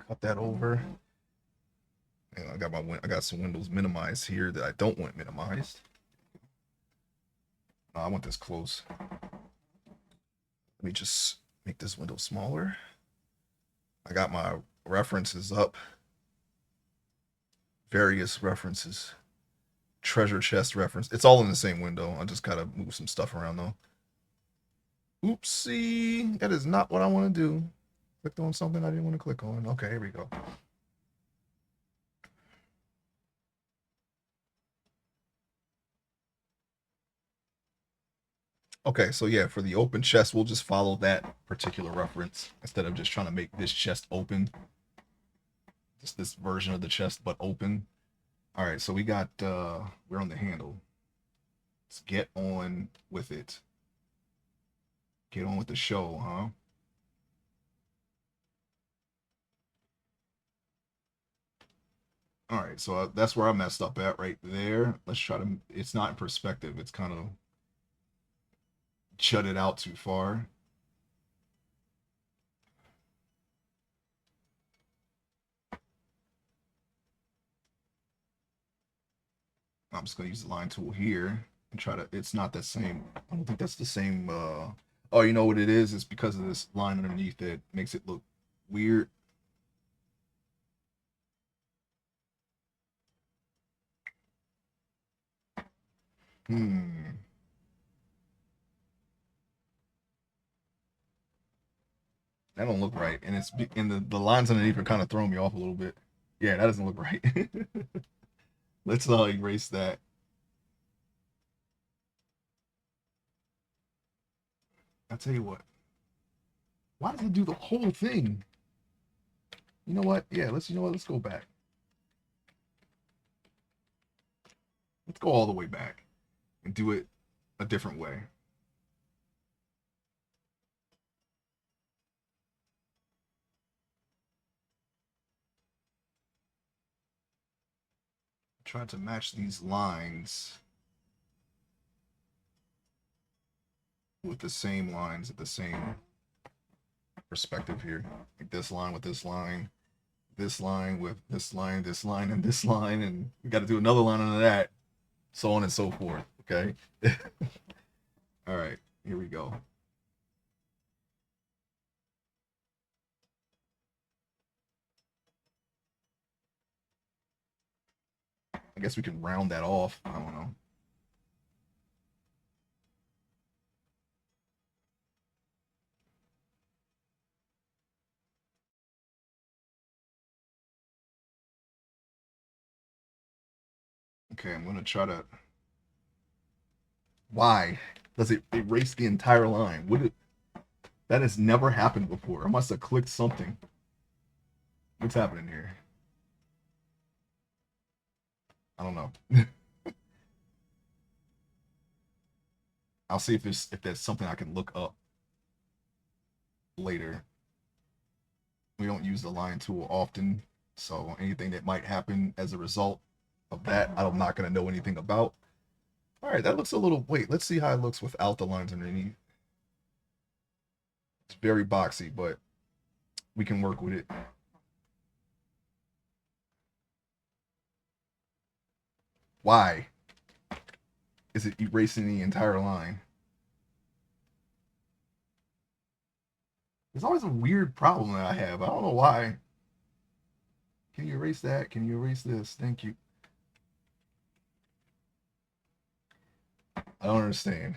[SPEAKER 1] cut that over. And I got some windows minimized here that I don't want minimized. I want this close. Let me just make this window smaller. I got my references up. Various references. Treasure chest reference. It's all in the same window. I just gotta move some stuff around though. Oopsie. That is not what I want to do. Clicked on something I didn't want to click on. Okay, here we go. Okay, so yeah, for the open chest, we'll just follow that particular reference instead of just trying to make this chest open. Just this version of the chest, but open. All right, so we're on the handle. Let's get on with it. Get on with the show, huh? All right, so that's where I messed up at right there. Let's try to, it's not in perspective. It's kind of shut it out too far. I'm just gonna use the line tool here and try to, it's not the same. I don't think that's the same. Oh, you know what it is? It's because of this line underneath that makes it look weird. Hmm. That don't look right, and the lines underneath are kind of throwing me off a little bit. Yeah, that doesn't look right. Let's erase that. I'll tell you what. Why does it do the whole thing? You know what? Yeah, let's you know what? Let's go back. Let's go all the way back and do it a different way. Try to match these lines with the same lines at the same perspective here. Like this line with this line, this line with this line, this line, and this line, and we got to do another line under that, so on and so forth. Okay. All right, here we go. I guess we can round that off. I don't know. Okay, I'm gonna try to. Why does it erase the entire line? That has never happened before. I must have clicked something. What's happening here? I don't know. I'll see if there's something I can look up later. We don't use the line tool often, so anything that might happen as a result of that, I'm not gonna know anything about. All right, that looks a little. Wait, let's see how it looks without the lines underneath. It's very boxy, but we can work with it. Why is it erasing the entire line? There's always a weird problem that I have. I don't know why. Can you erase that? Can you erase this? Thank you. I don't understand.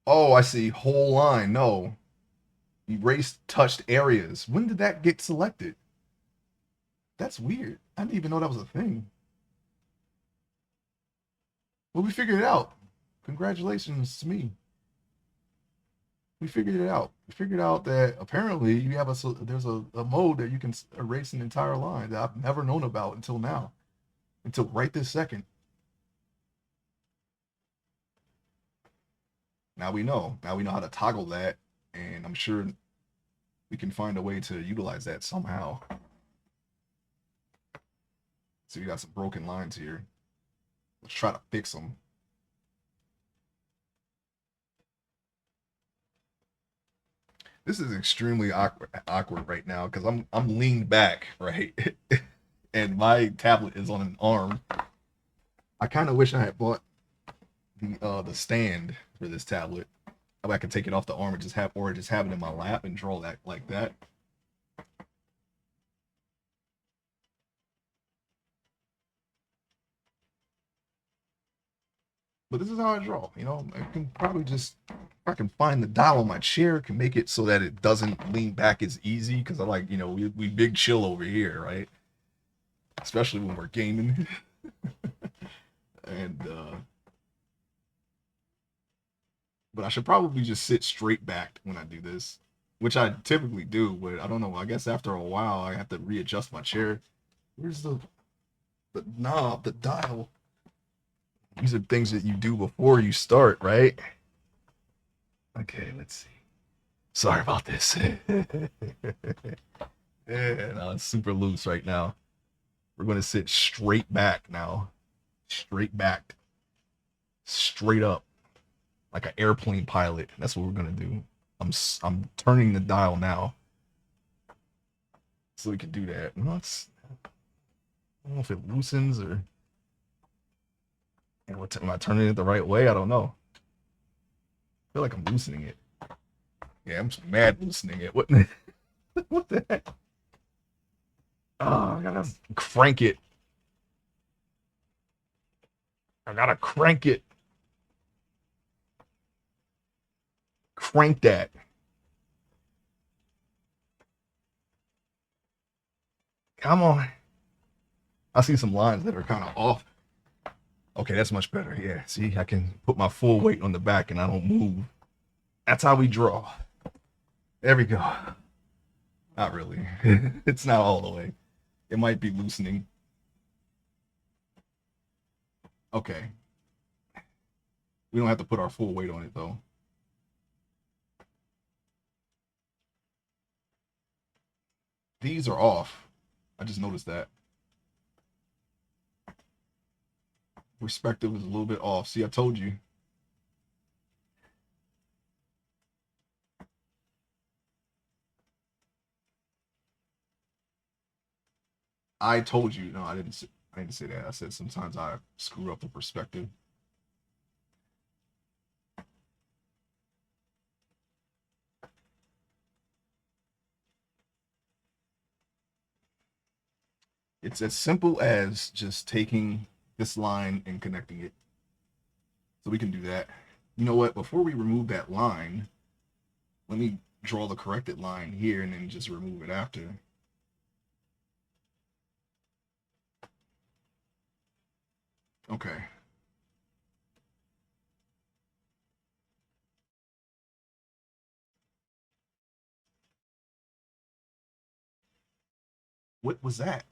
[SPEAKER 1] Oh, I see. Whole line. No. Erase touched areas. When did that get selected? That's weird. I didn't even know that was a thing. Well, we figured it out. Congratulations to me. We figured it out. We figured out that apparently you have there's a mode that you can erase an entire line that I've never known about until now, until right this second. Now we know. Now we know how to toggle that, and I'm sure we can find a way to utilize that somehow. So you got some broken lines here. Let's try to fix them. This is extremely awkward right now because I'm leaned back, right? And my tablet is on an arm. I kind of wish I had bought the stand for this tablet. I could take it off the arm and just have it in my lap and draw that like that. But this is how I draw. I can probably just if I can find the dial on my chair, can make it so that it doesn't lean back as easy because I like we big chill over here, right? Especially when we're gaming. And but I should probably just sit straight back when I do this, which I typically do. But I don't know. I guess after a while, I have to readjust my chair. Where's the knob, the dial? These are things that you do before you start, right? Okay, let's see. Sorry about this. Yeah, no, it's super loose right now. We're going to sit straight back now. Straight back. Straight up. Like an airplane pilot. That's what we're going to do. I'm turning the dial now. So we can do that. No, I don't know if it loosens or. And am I turning it the right way? I don't know. I feel like I'm loosening it. Yeah, I'm just mad loosening it. What? What the heck? Oh, I gotta crank it. I gotta crank it. Crank that. Come on. I see some lines that are kind of off. Okay, that's much better. Yeah, see, I can put my full weight on the back and I don't move. That's how we draw. There we go. Not really. It's not all the way. It might be loosening. Okay. We don't have to put our full weight on it though. These are off. I just noticed that. Perspective is a little bit off. See, I told you. I told you. No, I didn't. I didn't say that. I said sometimes I screw up the perspective. It's as simple as just taking this line and connecting it. So we can do that. You know what? Before we remove that line, let me draw the corrected line here and then just remove it after. Okay. What was that?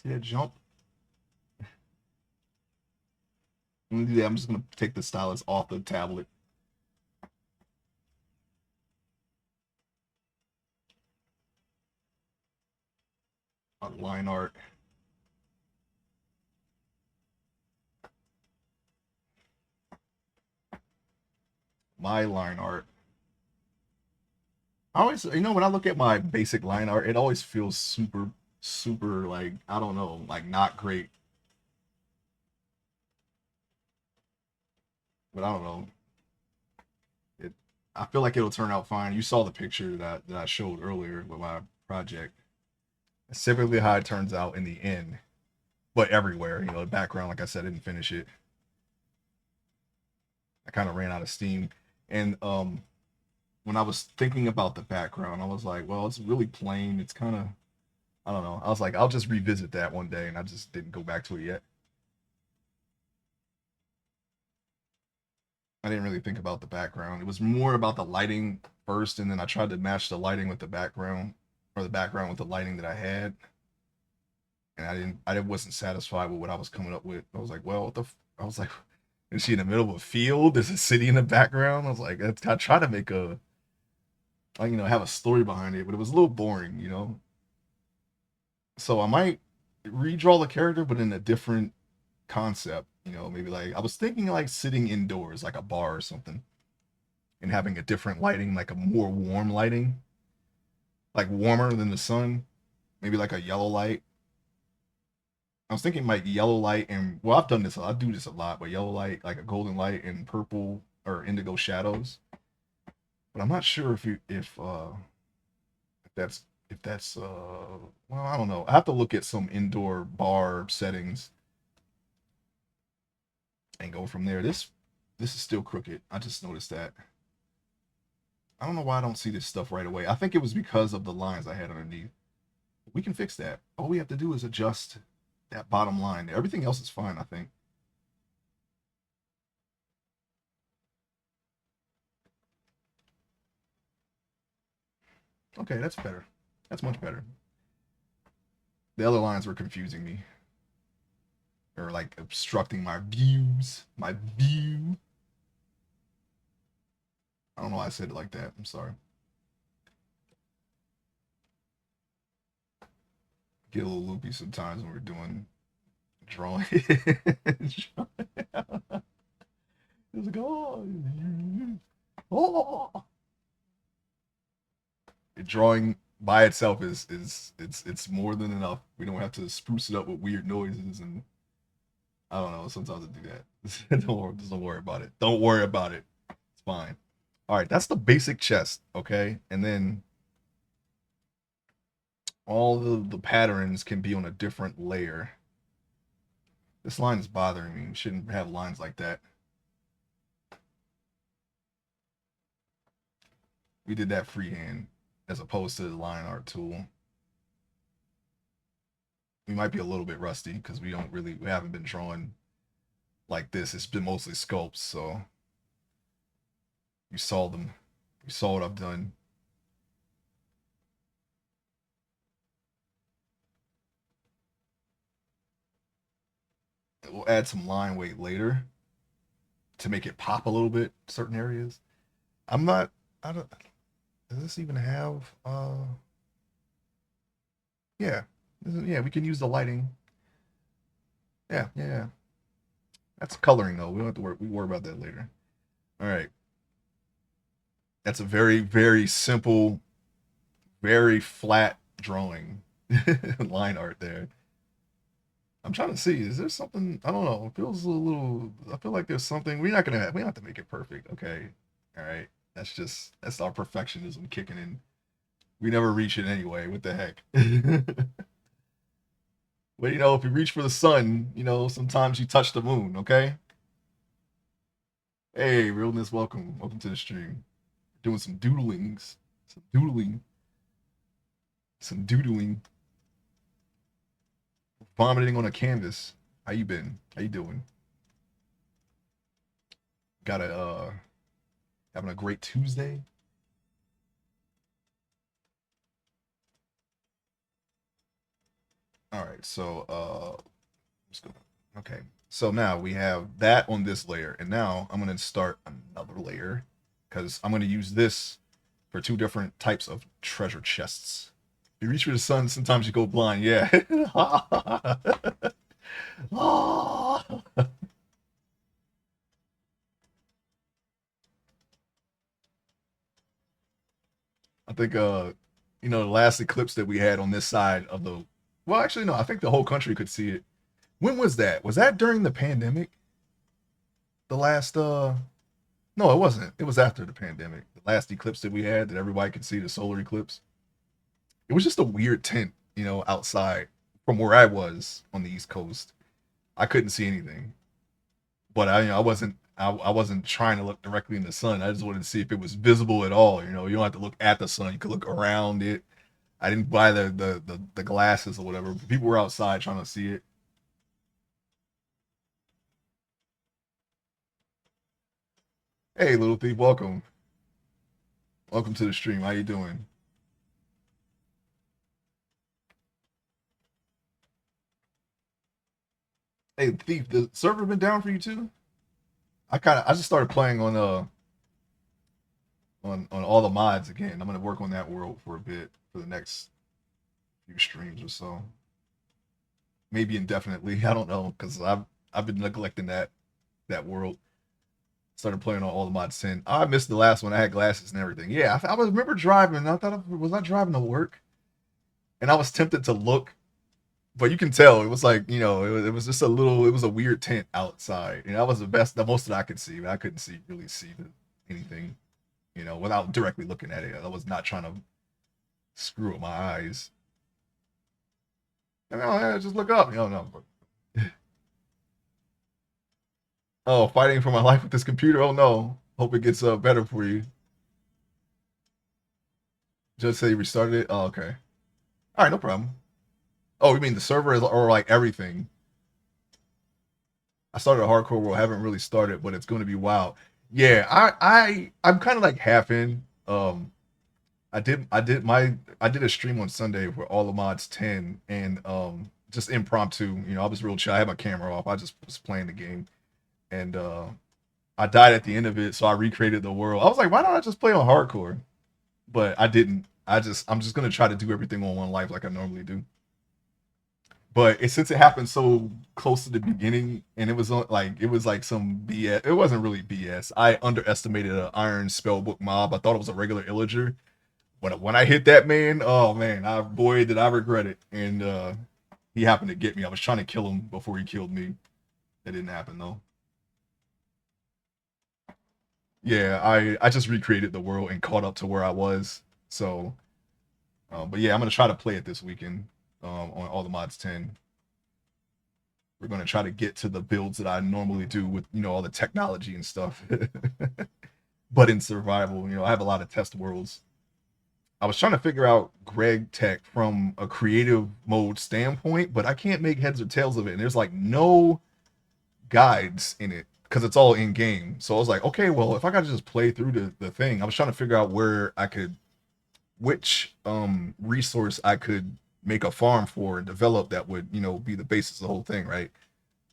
[SPEAKER 1] See that jump? I'm gonna do that. I'm just gonna take the stylus off the tablet. Line art. My line art. I always, when I look at my basic line art, it always feels super, super like, I don't know, like not great. But I don't know. It, I feel like it'll turn out fine. You saw the picture that I showed earlier with my project. It's typically how it turns out in the end, but everywhere, the background, like I said, I didn't finish it. I kind of ran out of steam. And when I was thinking about the background, I was like, well, it's really plain. It's kind of, I don't know. I was like, I'll just revisit that one day, and I just didn't go back to it yet. I didn't really think about the background. It was more about the lighting first, and then I tried to match the lighting with the background, or the background with the lighting that I had. And I wasn't satisfied with what I was coming up with. I was like, well, I was like, is she in the middle of a field? There's a city in the background. I was like, I tried to make like, have a story behind it, but it was a little boring. So I might redraw the character, but in a different concept. Maybe like I was thinking like sitting indoors, like a bar or something, and having a different lighting, like a more warm lighting, like warmer than the sun, maybe like a yellow light. I was thinking like yellow light and well, I've done this. I do this a lot, but yellow light, like a golden light, and purple or indigo shadows. But I'm not sure if that's if that's well, I don't know. I have to look at some indoor bar settings and go from there. This is still crooked. I just noticed that. I don't know why I don't see this stuff right away. I think it was because of the lines I had underneath. We can fix that. All we have to do is adjust that bottom line. Everything else is fine, I think. Okay, that's better. That's much better. The other lines were confusing me. Or like obstructing my views. My view. I don't know why I said it like that. I'm sorry. Get a little loopy sometimes when we're doing drawing. It's like, oh. Drawing by itself is it's more than enough. We don't have to spruce it up with weird noises and I don't know. Sometimes I do that. Don't worry about it. Don't worry about it. It's fine. All right, that's the basic chest, okay? And then all the patterns can be on a different layer. This line is bothering me. We shouldn't have lines like that. We did that freehand as opposed to the line art tool. We might be a little bit rusty because we haven't been drawing like this. It's been mostly sculpts, so you saw them. You saw what I've done. We'll add some line weight later to make it pop a little bit, certain areas. I'm not I don't does this even have yeah. Yeah, we can use the lighting. Yeah, yeah, yeah. That's coloring though. We don't have to worry about that later. All right. That's a very, very simple, very flat drawing. Line art there. I'm trying to see. Is there something? I don't know. It feels a little. I feel like there's something. We don't have to make it perfect. Okay. All right. That's our perfectionism kicking in. We never reach it anyway. What the heck? Well, if you reach for the sun, sometimes you touch the moon. Okay. Hey, realness, welcome. Welcome to the stream. Doing some doodlings. Some doodling. Some doodling. Vomiting on a canvas. How you been? How you doing? Got a having a great Tuesday. All right, so let's go. Okay, so now we have that on this layer, and now I'm gonna start another layer because I'm gonna use this for two different types of treasure chests. You reach for the sun, sometimes you go blind. Yeah. I think the last eclipse that we had on this side of the well, actually no, I think the whole country could see it. When was that? Was that during the pandemic? The last no, it wasn't. It was after the pandemic. The last eclipse that we had that everybody could see the solar eclipse. It was just a weird tint, outside from where I was on the East Coast. I couldn't see anything. But I wasn't trying to look directly in the sun. I just wanted to see if it was visible at all. You don't have to look at the sun. You could look around it. I didn't buy the glasses or whatever. People were outside trying to see it. Hey, little thief, welcome. Welcome to the stream. How you doing? Hey, thief, the server been down for you too? I just started playing on all the mods again. I'm gonna work on that world for a bit for the next few streams or so. Maybe indefinitely. I don't know because I've been neglecting that world. Started playing on all the mods 10. I missed the last one. I had glasses and everything. Yeah, I remember driving. I thought was I driving to work, and I was tempted to look, but you can tell it was like it was just it was a weird tent outside, and that was the most that I could see. I couldn't really see anything, without directly looking at it. I was not trying to screw up my eyes. And just look up. No. Oh, fighting for my life with this computer. Oh no. Hope it gets better for you. Just say you restarted it. Oh, okay. All right, no problem. Oh, you mean the server or like everything? I started a hardcore world. Haven't really started, but it's going to be wild. Yeah, I'm kind of like half in. I did a stream on Sunday for all the mods 10 and just impromptu. I was real chill. I had my camera off. I just was playing the game and I died at the end of it, so I recreated the world. I was like, why don't I just play on hardcore? But I didn't. I'm just gonna try to do everything on one life like I normally do. But since it happened so close to the beginning, and it was like some BS. It wasn't really BS. I underestimated an Iron Spellbook mob. I thought it was a regular illager. But when I hit that man, oh man, boy did I regret it. And he happened to get me. I was trying to kill him before he killed me. It didn't happen though. Yeah, I just recreated the world and caught up to where I was. So But yeah, I'm gonna try to play it this weekend on all the mods 10. We're gonna try to get to the builds that I normally do with all the technology and stuff, but in survival. I have a lot of test worlds. I was trying to figure out Greg Tech from a creative mode standpoint, but I can't make heads or tails of it. And there's like no guides in it because it's all in game. So I was like, okay, well, if I got to just play through the thing, I was trying to figure out which resource I could make a farm for and develop that would be the basis of the whole thing, right?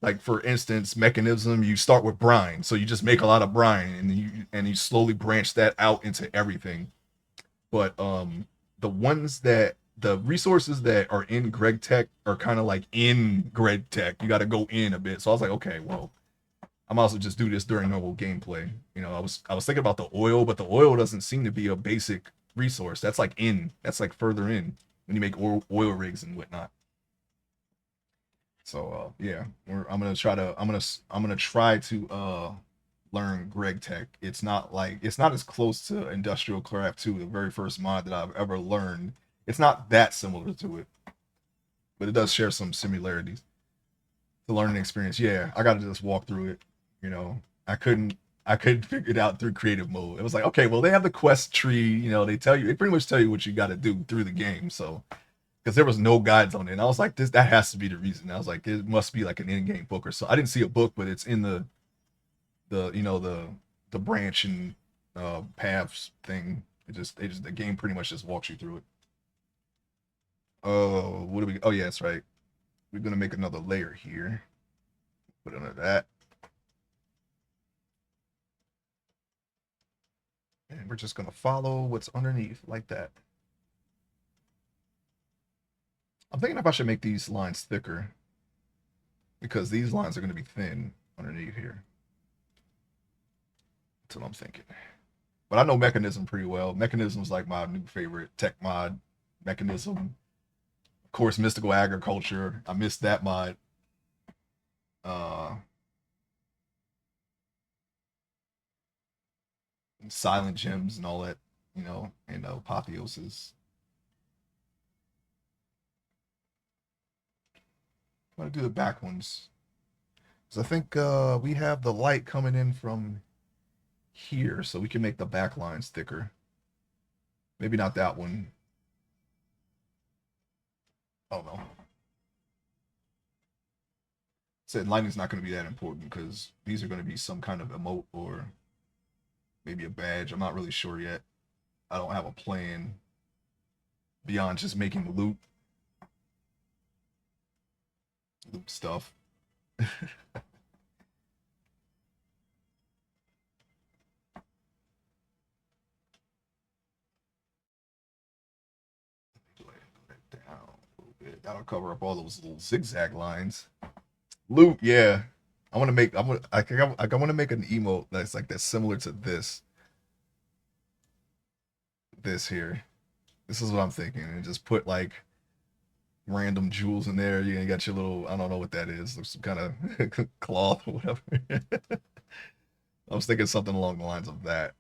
[SPEAKER 1] Like for instance, mechanism, you start with brine, so you just make a lot of brine and you slowly branch that out into everything. But the resources that are in Greg Tech are kind of like in Greg Tech. You got to go in a bit. So I was like, okay, well, I'm also just do this during normal gameplay. I was thinking about the oil, but the oil doesn't seem to be a basic resource. That's like further in when you make oil rigs and whatnot. So yeah, I'm gonna try to learn Greg Tech. It's not as close to Industrial Craft 2, the very first mod that I've ever learned. It's not that similar to it, but it does share some similarities. The learning experience, yeah, I got to just walk through it. You know, I couldn't I couldn't figure it out through creative mode. It was like, okay, well, they have the quest tree. They pretty much tell you what you got to do through the game. So because there was no guides on it, and I was like, that has to be the reason. I was like, it must be like an in-game book or so. I didn't see a book, but it's in the branch and paths thing. The game pretty much just walks you through it. Oh, what do we? Oh yeah, that's right. We're gonna make another layer here. Put it under that, and we're just gonna follow what's underneath like that. I'm thinking if I should make these lines thicker because these lines are gonna be thin underneath here. That's what I'm thinking. But I know Mechanism pretty well. Mechanism's like my new favorite tech mod. Mechanism, of course, Mystical Agriculture. I missed that mod. Uh, Silent Gems and all that, and Apotheosis. I'm gonna do the back ones. So I think we have the light coming in from here, so we can make the back lines thicker. Maybe not that one. Oh no. Said lighting's not going to be that important because these are going to be some kind of emote or maybe a badge. I'm not really sure yet. I don't have a plan beyond just making loot stuff. Down a little bit. That'll cover up all those little zigzag lines. Loot, yeah. I want to make. I want to make an emote that's similar to this here. This is what I'm thinking, and just put like random jewels in there. You got your little. I don't know what that is. Some kind of cloth or whatever. I was thinking something along the lines of that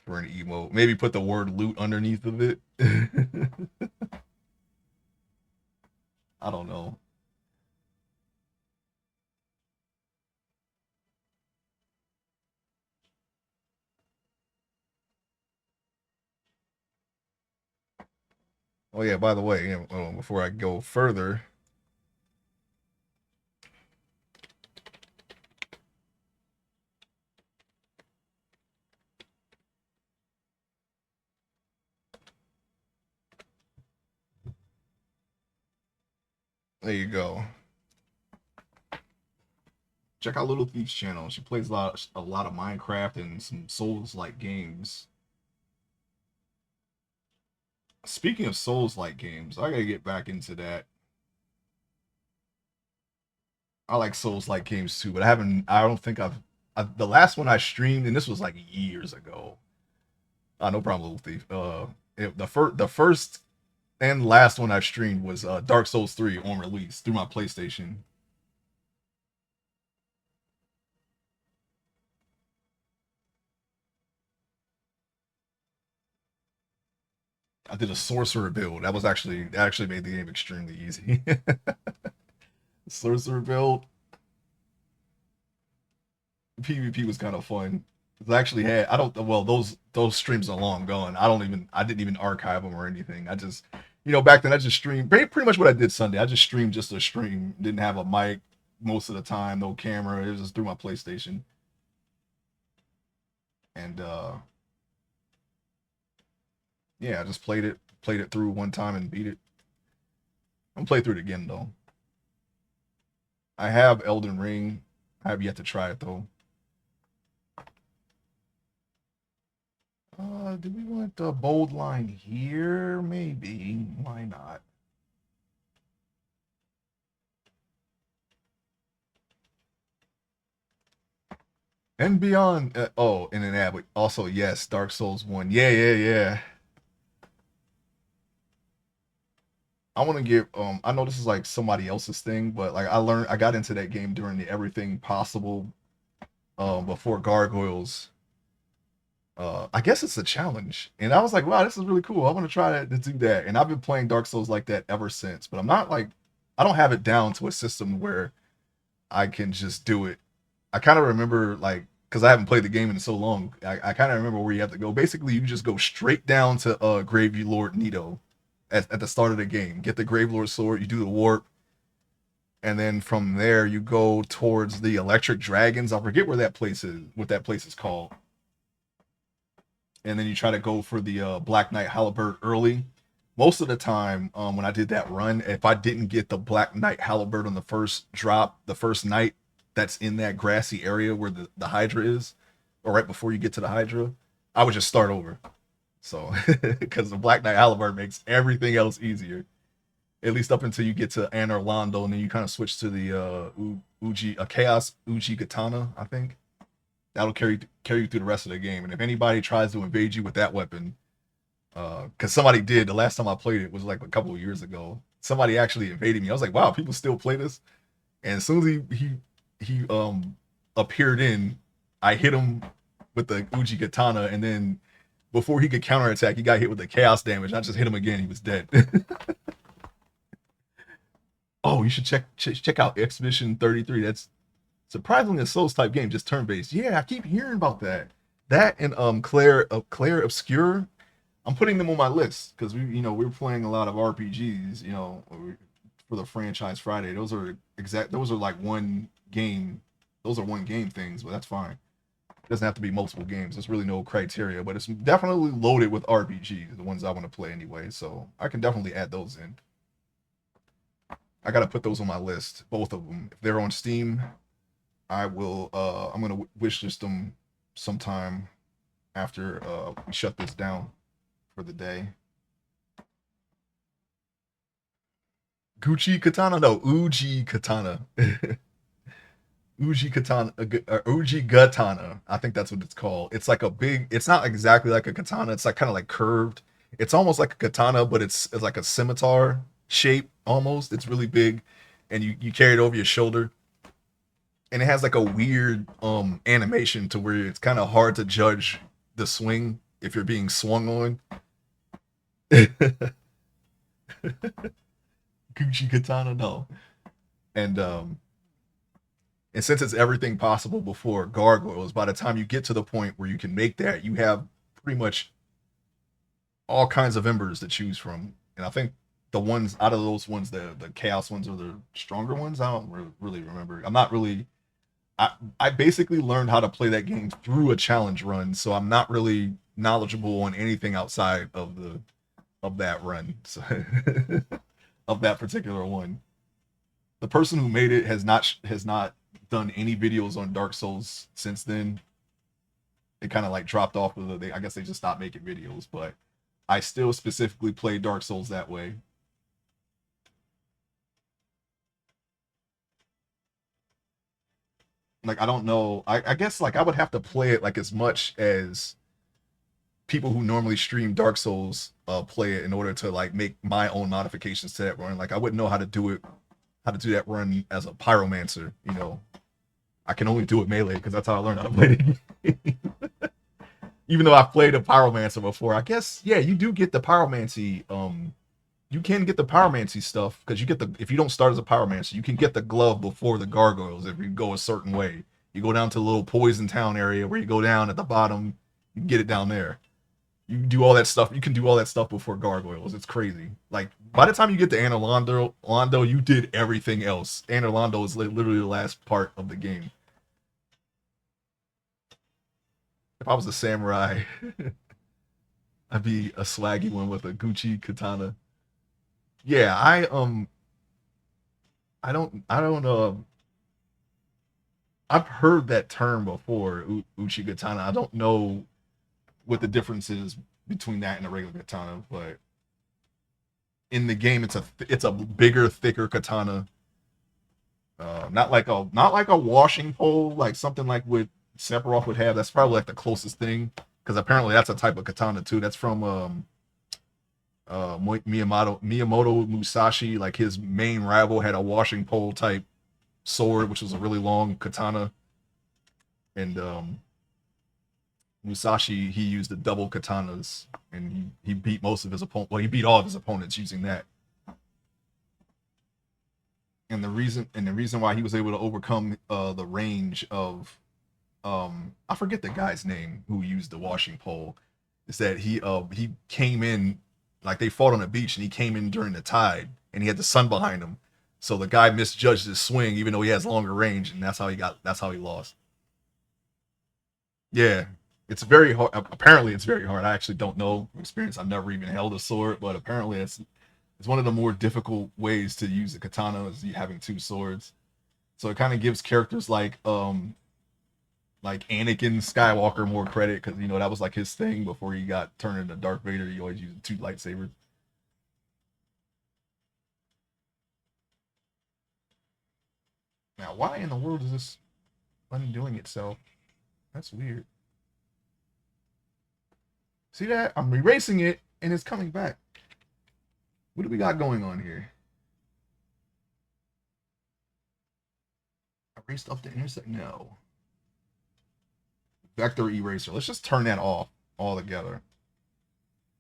[SPEAKER 1] for an emote. Maybe put the word loot underneath of it. I don't know. Oh yeah, by the way, before I go further, there you go. Check out Little Thief's channel. She plays a lot of Minecraft and some Souls-like games. Speaking of Souls-like games, I gotta get back into that. I like Souls-like games too, but I haven't. I don't think the last one I streamed, and this was like years ago. No problem, Little Thief. The first and last one I streamed was Dark Souls 3 on release through my PlayStation. did a sorcerer build. That actually made the game extremely easy. Sorcerer build. PvP was kind of fun. I actually had I don't well those streams are long gone. I didn't even archive them or anything. I just back then I just streamed pretty much what I did Sunday. I just streamed just a stream. Didn't have a mic most of the time, no camera. It was just through my PlayStation. And yeah, I just played it through one time and beat it. I'm gonna play through it again though. I have Elden Ring. I have yet to try it though. Do we want a bold line here? Maybe. Why not? And beyond. Oh, in an ad. Also, yes, Dark Souls 1. Yeah, yeah, yeah. I want to give. I know this is like somebody else's thing, but like I got into that game during the everything possible. Before Gargoyles. I guess it's a challenge, and I was like, wow, this is really cool. I want to try to do that, and I've been playing Dark Souls like that ever since. But I'm not like, I don't have it down to a system where I can just do it. I kind of remember like because I haven't played the game in so long. I kind of remember where you have to go. Basically, you just go straight down to Grave Lord Nito at the start of the game. Get the Grave Lord sword. You do the warp, and then from there you go towards the Electric Dragons. I forget where that place is. What that place is called. And then you try to go for the Black Knight Halberd early. Most of the time, when I did that run, if I didn't get the Black Knight Halberd on the first drop, the first night that's in that grassy area where the Hydra is, or right before you get to the Hydra, I would just start over. So, because the Black Knight Halberd makes everything else easier, at least up until you get to Anor Londo, and then you kind of switch to the Chaos Uji Katana, I think. That'll carry you through the rest of the game. And if anybody tries to invade you with that weapon, because somebody did the last time I played it was like a couple of years ago. Somebody actually invaded me. I was like, wow, people still play this. And as soon as he appeared in, I hit him with the Uji Katana, and then before he could counterattack, he got hit with the chaos damage. I just hit him again. He was dead. Oh, you should check out Expedition 33. That's surprisingly a Souls type game, just turn based. Yeah, I keep hearing about that. That and Claire Obscure. I'm putting them on my list because we're playing a lot of RPGs. For the franchise Friday. Those are like one game. Those are one game things, but that's fine. It doesn't have to be multiple games. There's really no criteria, but it's definitely loaded with RPGs, the ones I want to play anyway. So I can definitely add those in. I gotta put those on my list, both of them. If they're on Steam, I will. I'm gonna wishlist them sometime after we shut this down for the day. Gucci Katana, no, Uji Katana. Uji Katana, Uji Katana. I think that's what it's called. It's like a big. It's not exactly like a katana. It's like kind of like curved. It's almost like a katana, but it's like a scimitar shape almost. It's really big, and you carry it over your shoulder, and it has like a weird animation to where it's kind of hard to judge the swing if you're being swung on. Gucci Katana, no. And since it's everything possible before Gargoyles, by the time you get to the point where you can make that, you have pretty much all kinds of embers to choose from. And I think the ones out of those ones, the chaos ones are the stronger ones. I don't really remember. I'm not really. I basically learned how to play that game through a challenge run, so I'm not really knowledgeable on anything outside of that run, so, of that particular one. The person who made it has not done any videos on Dark Souls since then. It kind of like dropped off of I guess they just stopped making videos, but I still specifically play Dark Souls that way. Like I don't know. I guess like I would have to play it like as much as people who normally stream Dark Souls play it in order to like make my own modifications to that run. Like I wouldn't know how to do that run as a pyromancer. I can only do it melee because that's how I learned how to play it. Even though I've played a pyromancer before, I guess yeah, you do get the pyromancy. You can get the pyromancy stuff because you get the if you don't start as a pyromancer, you can get the glove before the gargoyles if you go a certain way. You go down to the little poison town area where you go down at the bottom, you get it down there. You do all that stuff. You can do all that stuff before gargoyles. It's crazy. Like by the time you get to Londo, you did everything else. Londo is literally the last part of the game. If I was a samurai, I'd be a swaggy one with a Gucci katana. Yeah, I don't I've heard that term before, Uchi katana. I don't know what the difference is between that and a regular katana, but in the game it's a bigger, thicker katana. Not like a washing pole, like something like what Sephiroth would have. That's probably like the closest thing, because apparently that's a type of katana too. That's from Miyamoto Musashi. Like his main rival had a washing pole type sword, which was a really long katana, and Musashi he used the double katanas, and he beat most of his opponents. Well, he beat all of his opponents using that. And the reason why he was able to overcome the range of I forget the guy's name who used the washing pole is that he came in like they fought on a beach and he came in during the tide and he had the sun behind him. So the guy misjudged his swing even though he has longer range, and that's how he lost. Yeah. It's very hard. Apparently it's very hard. I actually don't know from experience. I've never even held a sword, but apparently it's one of the more difficult ways to use the katana is having two swords. So it kind of gives characters like Anakin Skywalker more credit because that was like his thing before he got turned into Darth Vader. He always used two lightsabers. Now, why in the world is this undoing itself? That's weird. See that? I'm erasing it and it's coming back. What do we got going on here? Erased up the intersect? No. Vector eraser. Let's just turn that off altogether.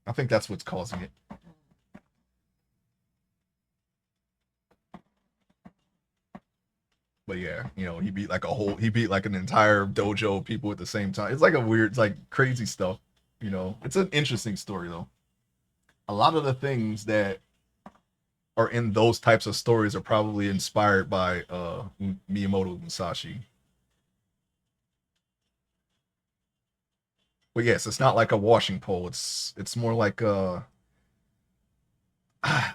[SPEAKER 1] I think that's what's causing it. But yeah, he beat like an entire dojo of people at the same time. It's like it's like crazy stuff. It's an interesting story though. A lot of the things that are in those types of stories are probably inspired by Miyamoto Musashi. But yes, it's not like a washing pole. It's more like I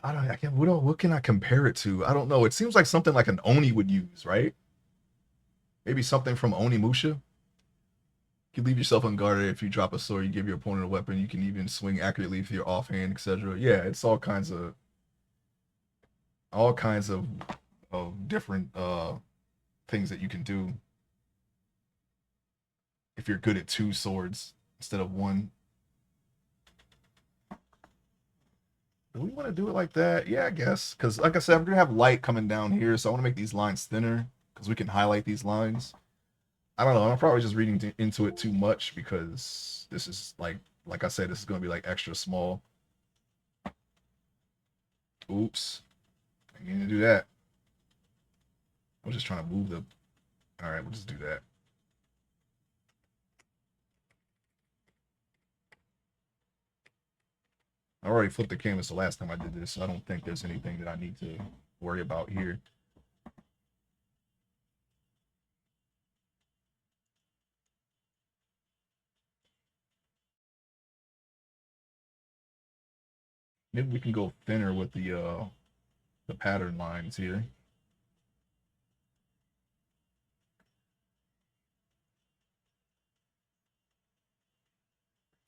[SPEAKER 1] don't I can what can I compare it to? I don't know. It seems like something like an Oni would use, right? Maybe something from Onimusha. You leave yourself unguarded. If you drop a sword, you give your opponent a weapon. You can even swing accurately with your offhand, etc. Yeah, it's all kinds of different things that you can do if you're good at two swords instead of one. Do we want to do it like that? Yeah, I guess. Because, like I said, I'm going to have light coming down here, so I want to make these lines thinner because we can highlight these lines. I don't know. I'm probably just reading into it too much because this is like I said, this is going to be like extra small. Oops. I need to do that. I'm just trying to move the. All right, we'll just do that. I already flipped the canvas the last time I did this, so I don't think there's anything that I need to worry about here. Maybe we can go thinner with the pattern lines here.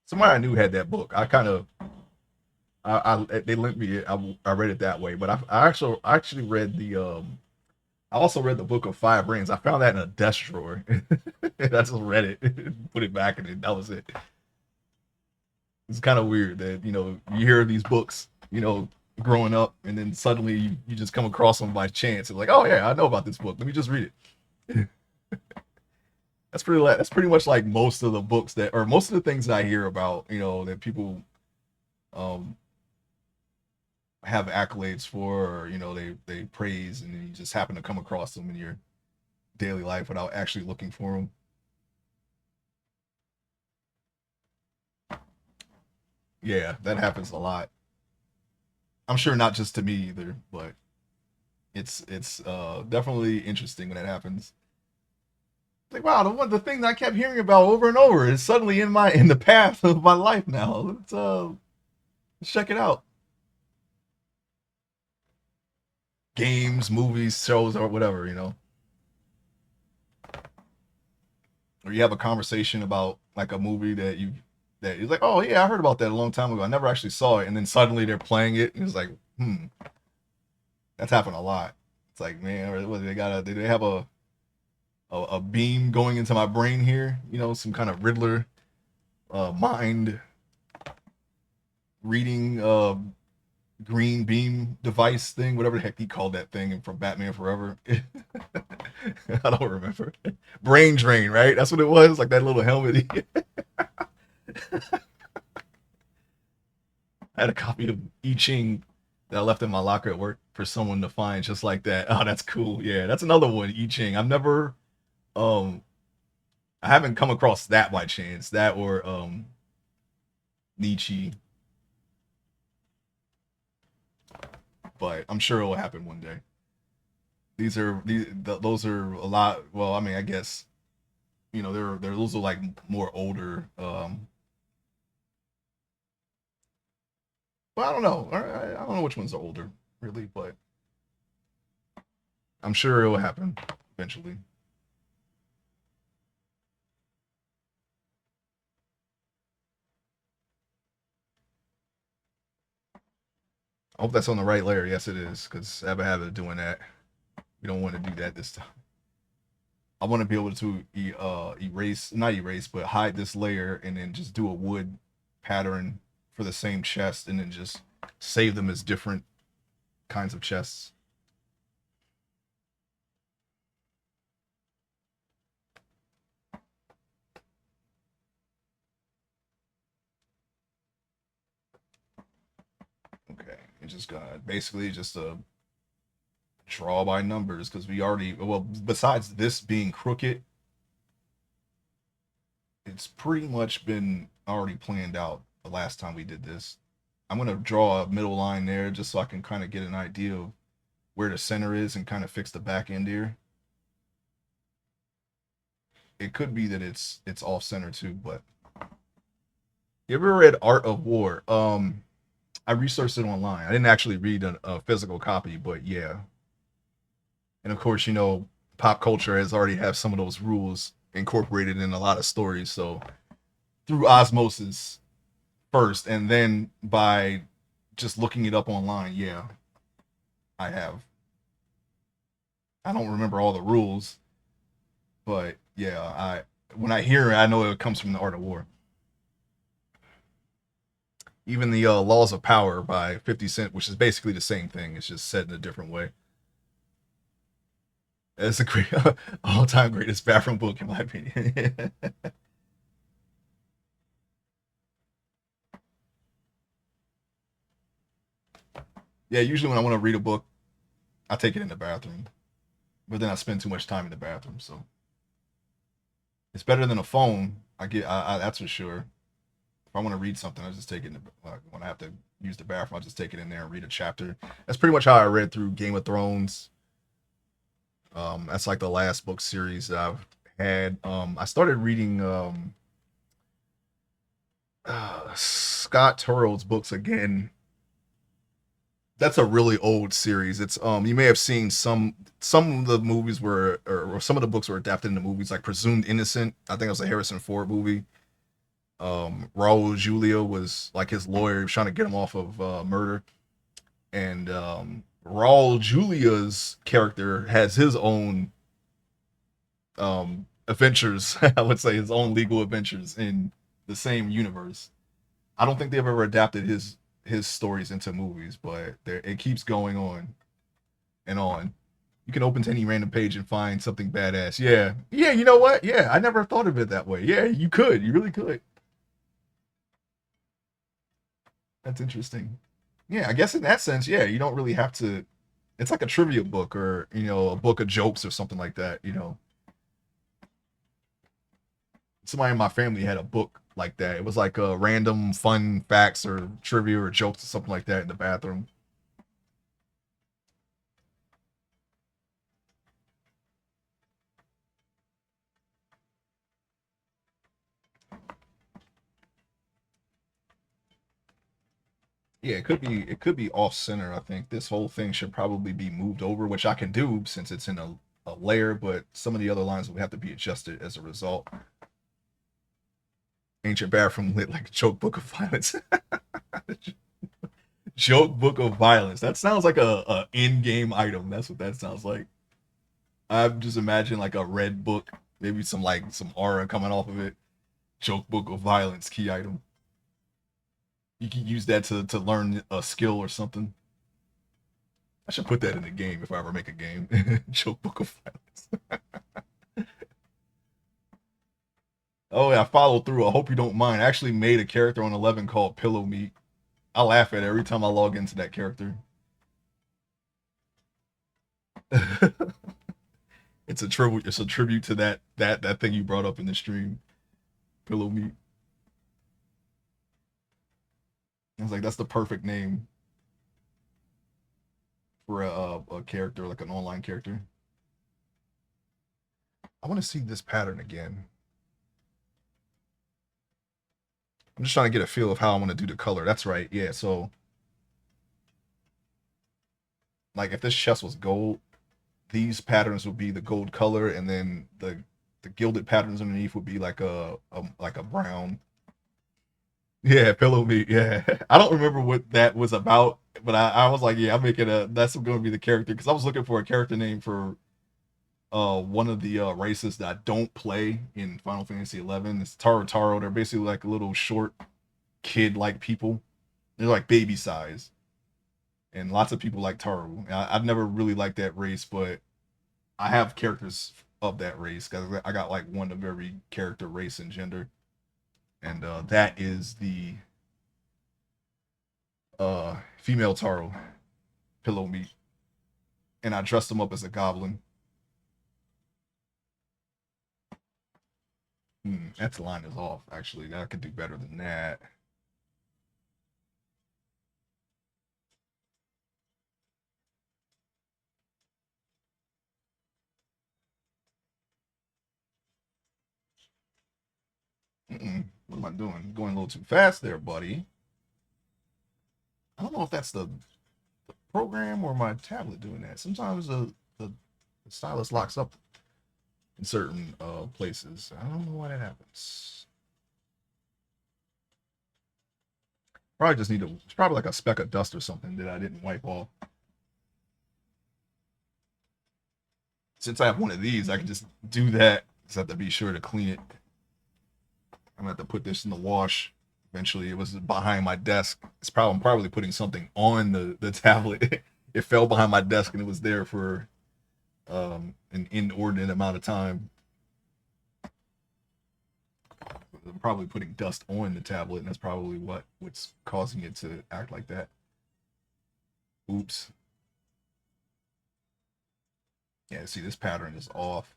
[SPEAKER 1] Somebody I knew had that book. They lent me it. I read it that way, but I actually read I also read the book of Five Rings. I found that in a desk drawer. I just read it, put it back, and that was it. It's kind of weird that you hear these books, growing up, and then suddenly you just come across them by chance. It's like, oh yeah, I know about this book. Let me just read it. That's pretty much like most of the books that, or most of the things that I hear about, that people um have accolades for, or they praise, and you just happen to come across them in your daily life without actually looking for them. Yeah, that happens a lot. I'm sure not just to me either, but it's definitely interesting when that happens. Like, wow, the thing that I kept hearing about over and over is suddenly in the path of my life now. Let's check it out. Games, movies, shows, or whatever. Or you have a conversation about like a movie that you're like, oh yeah, I heard about that a long time ago. I never actually saw it, and then suddenly they're playing it, and it's like, that's happened a lot. It's like, man, what, do they have a beam going into my brain here? Some kind of Riddler mind reading green beam device thing, whatever the heck he called that thing from Batman Forever. I don't remember. Brain drain, right? That's what it was. Like that little helmet. I had a copy of I Ching that I left in my locker at work for someone to find, just like that. Oh, that's cool. Yeah, that's another one. I Ching. Um, I haven't come across that by chance. That or Nietzsche, but I'm sure it will happen one day. Those are a lot. Well, I mean, I guess they're those are like more older. Well, I don't know. I don't know which ones are older really, but I'm sure it will happen eventually. I hope that's on the right layer. Yes, it is, because I have a habit of doing that. We don't want to do that this time. I want to be able to erase, not erase, but hide this layer and then just do a wood pattern for the same chest, and then just save them as different kinds of chests. Okay, and just gonna basically just draw by numbers, because we already, well, besides this being crooked, it's pretty much been already planned out the last time we did this. I'm gonna draw a middle line there just so I can kind of get an idea of where the center is and kind of fix the back end here. It could be that it's off center too, but you ever read Art of War? I researched it online. I didn't actually read a physical copy, but yeah. And of course, pop culture has already have some of those rules incorporated in a lot of stories. So through osmosis first, and then by just looking it up online, yeah, I have. I don't remember all the rules, but yeah, I when I hear it, I know it comes from the Art of War. Even the Laws of Power by 50 Cent, which is basically the same thing. It's just said in a different way. It's a great, all-time greatest bathroom book in my opinion. Yeah, usually when I want to read a book, I take it in the bathroom, but then I spend too much time in the bathroom. So it's better than a phone. That's for sure. If I want to read something, I just take it in when I have to use the bathroom. I just take it in there and read a chapter. That's pretty much how I read through Game of Thrones. That's like the last book series that I've had. I started reading Scott Turrell's books again. That's a really old series. It's you may have seen some of the movies were, or some of the books were adapted into movies, like Presumed Innocent. I think it was a Harrison Ford movie. Raul Julia was like his lawyer. He was trying to get him off of murder, and Raul Julia's character has his own adventures. I would say his own legal adventures in the same universe. I don't think they've ever adapted his stories into movies, but it keeps going on and on. You can open to any random page and find something badass. Yeah. Yeah, you know what? Yeah, I never thought of it that way. Yeah, you could. You really could. That's interesting. Yeah, I guess in that sense, yeah, you don't really have to. It's like a trivia book or, a book of jokes or something like that. Somebody in my family had a book like that. It was like a random fun facts or trivia or jokes or something like that in the bathroom. Yeah, it could be off center. I think this whole thing should probably be moved over, which I can do since it's in a layer, but some of the other lines would have to be adjusted as a result. Ancient bathroom lit like a joke book of violence. Joke book of violence. That sounds like a in-game item. That's what that sounds like. I'm just imagining like a red book, maybe some aura coming off of it. Joke book of violence key item. You can use that to learn a skill or something. I should put that in the game if I ever make a game. Joke book of violence. Oh yeah, I followed through. I hope you don't mind. I actually made a character on 11 called Pillow Meat. I laugh at it every time I log into that character. It's a tribute. It's a tribute to that thing you brought up in the stream. Pillow Meat. I was like, that's the perfect name for a character, like an online character. I want to see this pattern again. I'm just trying to get a feel of how I want to do the color. That's right. Yeah. So, like, if this chest was gold, these patterns would be the gold color, and then the gilded patterns underneath would be like a brown. Yeah, pillow meat. Yeah, I don't remember what that was about, but I was like, yeah, I'm making a that's going to be the character because I was looking for a character name for one of the races that I don't play in Final Fantasy 11. It's Taro Taro. They're basically like little short kid like people. They're like baby size, and lots of people like Taro. I've never really liked that race, but I have characters of that race because I got like one of every character, race, and gender, and that is the female Taro, pillow meat, and I dressed him up as a goblin. That line is off. Actually, I could do better than that. What am I doing? Going a little too fast there, buddy. I don't know if that's the program or my tablet doing that. Sometimes the stylus locks up in certain places. I don't know why that happens. Probably just need to. It's probably like a speck of dust or something that I didn't wipe off. Since I have one of these, I can just do that. Just have to be sure to clean it. I'm gonna have to put this in the wash. Eventually, it was behind my desk. I'm probably putting something on the tablet. It fell behind my desk and it was there for an inordinate amount of time. I'm probably putting dust on the tablet, and that's probably what's causing it to act like that. Oops. Yeah, see, this pattern is off.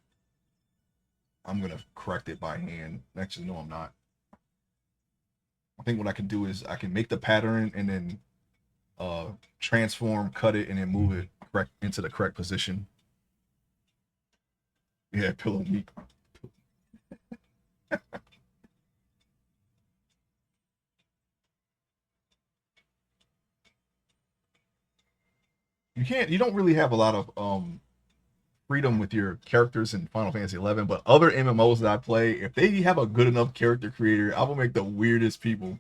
[SPEAKER 1] I'm gonna correct it by hand. Actually, no, I'm not. I think what I can do is I can make the pattern and then uh transform, cut it, and then move it correct into the correct position. Yeah, pillow meat. You don't really have a lot of freedom with your characters in Final Fantasy 11, but other MMOs that I play, if they have a good enough character creator, I will make the weirdest people.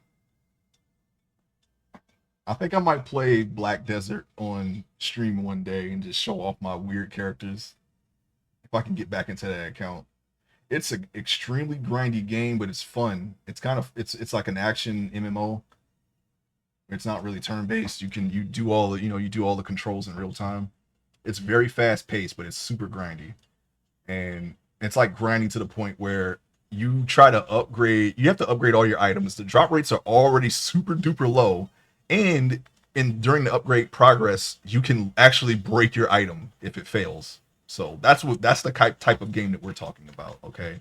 [SPEAKER 1] I think I might play Black Desert on stream one day and just show off my weird characters if I can get back into that account. It's an extremely grindy game, but it's fun. It's like an action MMO. It's not really turn based. You do all the controls in real time. It's very fast paced, but it's super grindy, and it's like grinding to the point where you try to upgrade. You have to upgrade all your items. The drop rates are already super duper low, and during the upgrade progress, you can actually break your item if it fails. So that's the type of game that we're talking about. Okay,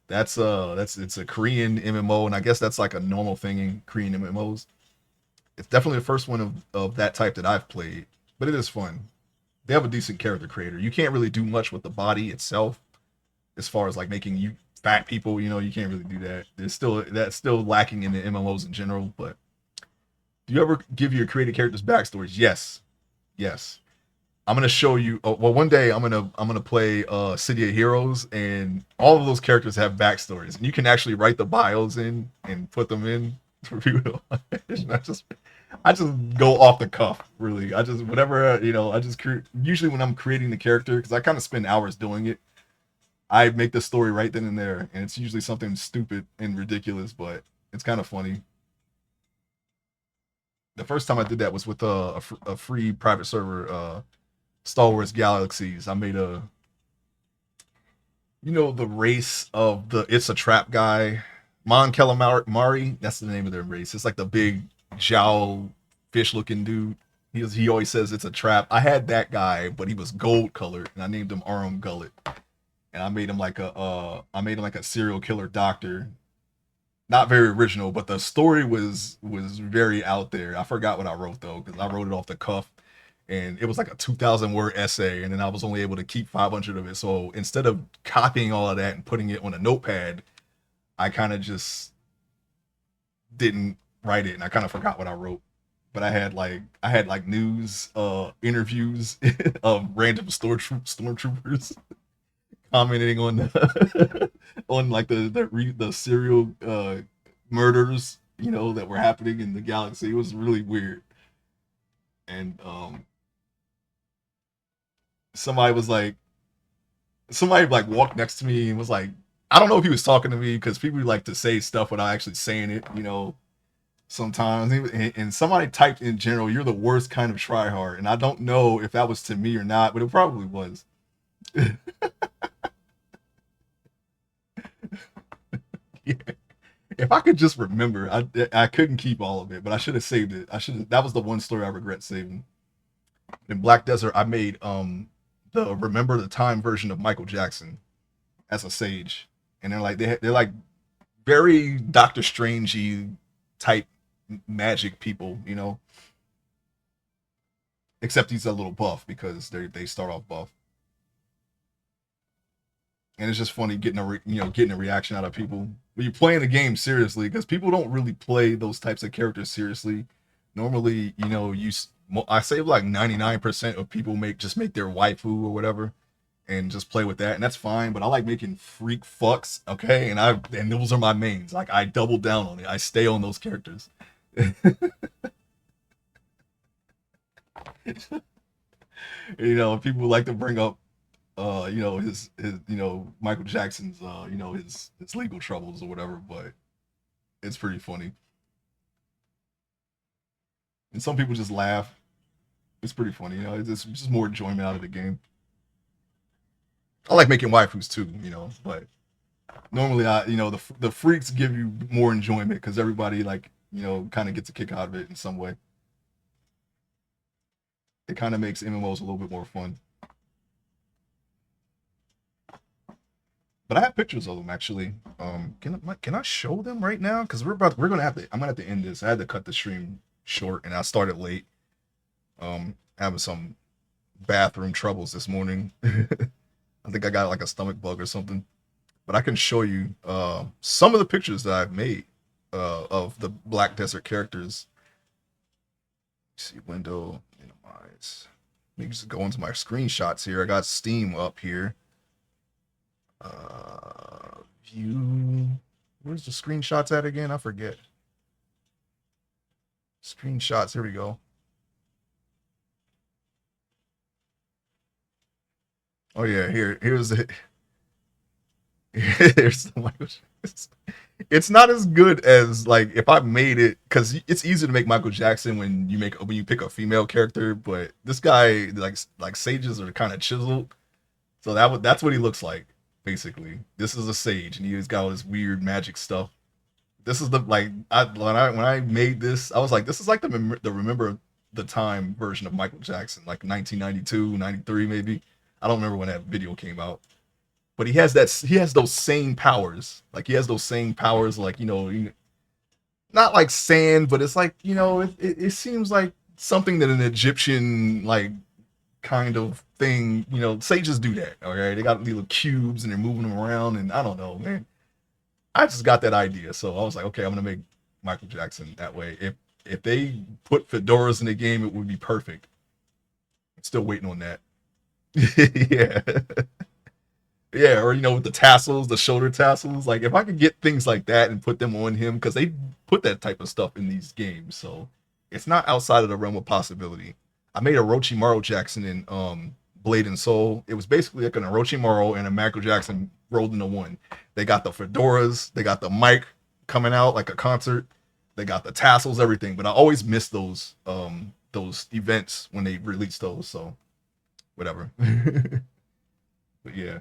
[SPEAKER 1] that's it's a Korean MMO, and I guess that's like a normal thing in Korean MMOs. It's definitely the first one of that type that I've played, but it is fun. They have a decent character creator. You can't really do much with the body itself, as far as like making you fat people. You know, you can't really do that. There's still that's still lacking in the MMOs in general. But do you ever give your created characters backstories? Yes, yes. I'm gonna show you. Well, one day I'm gonna play City of Heroes, and all of those characters have backstories, and you can actually write the bios in and put them in for people. I just go off the cuff, really. I just whatever I just usually when I'm creating the character, because I kind of spend hours doing it. I make the story right then and there, and it's usually something stupid and ridiculous, but it's kind of funny. The first time I did that was with a free private server, Star Wars Galaxies. I made the race of the It's a Trap guy, Mon Calamari. That's the name of their race. It's like the big jowl fish looking dude. He always says it's a trap. I had that guy, but he was gold colored, and I named him Arum Gullet. And I made him like a serial killer doctor. Not very original, but the story was very out there. I forgot what I wrote though, because I wrote it off the cuff, and it was like a 2,000 word essay, and then I was only able to keep 500 of it. So instead of copying all of that and putting it on a notepad, I kind of just didn't write it, and I kind of forgot what I wrote. But I had like news interviews of random stormtroopers commenting on on like the serial murders that were happening in the galaxy. It was really weird, and somebody was like somebody like walked next to me and was like, I don't know if he was talking to me because people like to say stuff without actually saying it, sometimes. And somebody typed in general, "You're the worst kind of tryhard," and I don't know if that was to me or not, but it probably was. Yeah. If I could just remember, I couldn't keep all of it, but I should have saved it. I should. That was the one story I regret saving. In Black Desert, I made the Remember the Time version of Michael Jackson as a sage, and they're like very Doctor Strangey type magic people, except he's a little buff because they start off buff, and it's just funny getting a reaction out of people when you're playing the game seriously, because people don't really play those types of characters seriously. Normally, I say like 99% of people make their waifu or whatever and just play with that, and that's fine. But I like making freak fucks, okay, and those are my mains. Like I double down on it. I stay on those characters. People like to bring up his Michael Jackson's his legal troubles or whatever, but it's pretty funny. And some people just laugh. It's pretty funny, it's just more enjoyment out of the game. I like making waifus too, but normally the freaks give you more enjoyment because everybody like kind of gets a kick out of it in some way. It kind of makes MMOs a little bit more fun. But I have pictures of them actually. Can I show them right now? Because we're gonna have to. I'm gonna have to end this. I had to cut the stream short, and I started late. Having some bathroom troubles this morning. I think I got like a stomach bug or something. But I can show you some of the pictures that I've made of the Black Desert characters. Let's see, window minimize. Let me just go into my screenshots here. I got Steam up here. View. Where's the screenshots at again? I forget. Screenshots. Here we go. Oh yeah, here's it. There's the Michael Jackson. It's not as good as like if I made it because it's easy to make Michael Jackson when you pick a female character, but this guy like sages are kind of chiseled, so that's what he looks like basically. This is a sage, and he's got all this weird magic stuff. This is the like when I made this, I was like, this is like the remember the time version of Michael Jackson, like 1992, 93 maybe. I don't remember when that video came out, but he has those same powers. Like he has those same powers, like not like sand, but it's like it seems like something that an Egyptian like kind of thing. Sages do that. Okay, they got little cubes and they're moving them around, and I don't know, man. I just got that idea, so I was like, okay, I'm gonna make Michael Jackson that way. If they put fedoras in the game, it would be perfect. I'm still waiting on that. Yeah. Yeah, or with the tassels, the shoulder tassels. Like if I could get things like that and put them on him, because they put that type of stuff in these games, so it's not outside of the realm of possibility. I made a Orochimaru Jackson in Blade and Soul. It was basically like an Orochimaru and a Michael Jackson rolled into one. They got the fedoras, they got the mic coming out like a concert, they got the tassels, everything. But I always miss those events when they release those. So whatever. But yeah,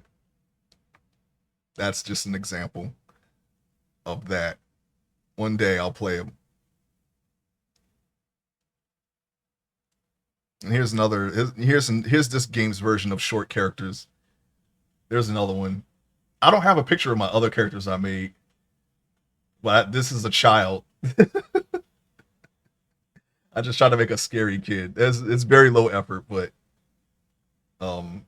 [SPEAKER 1] that's just an example of that. One day I'll play them. And here's another. Here's this game's version of short characters. There's another one. I don't have a picture of my other characters I made, but this is a child. I just try to make a scary kid. It's very low effort, but um,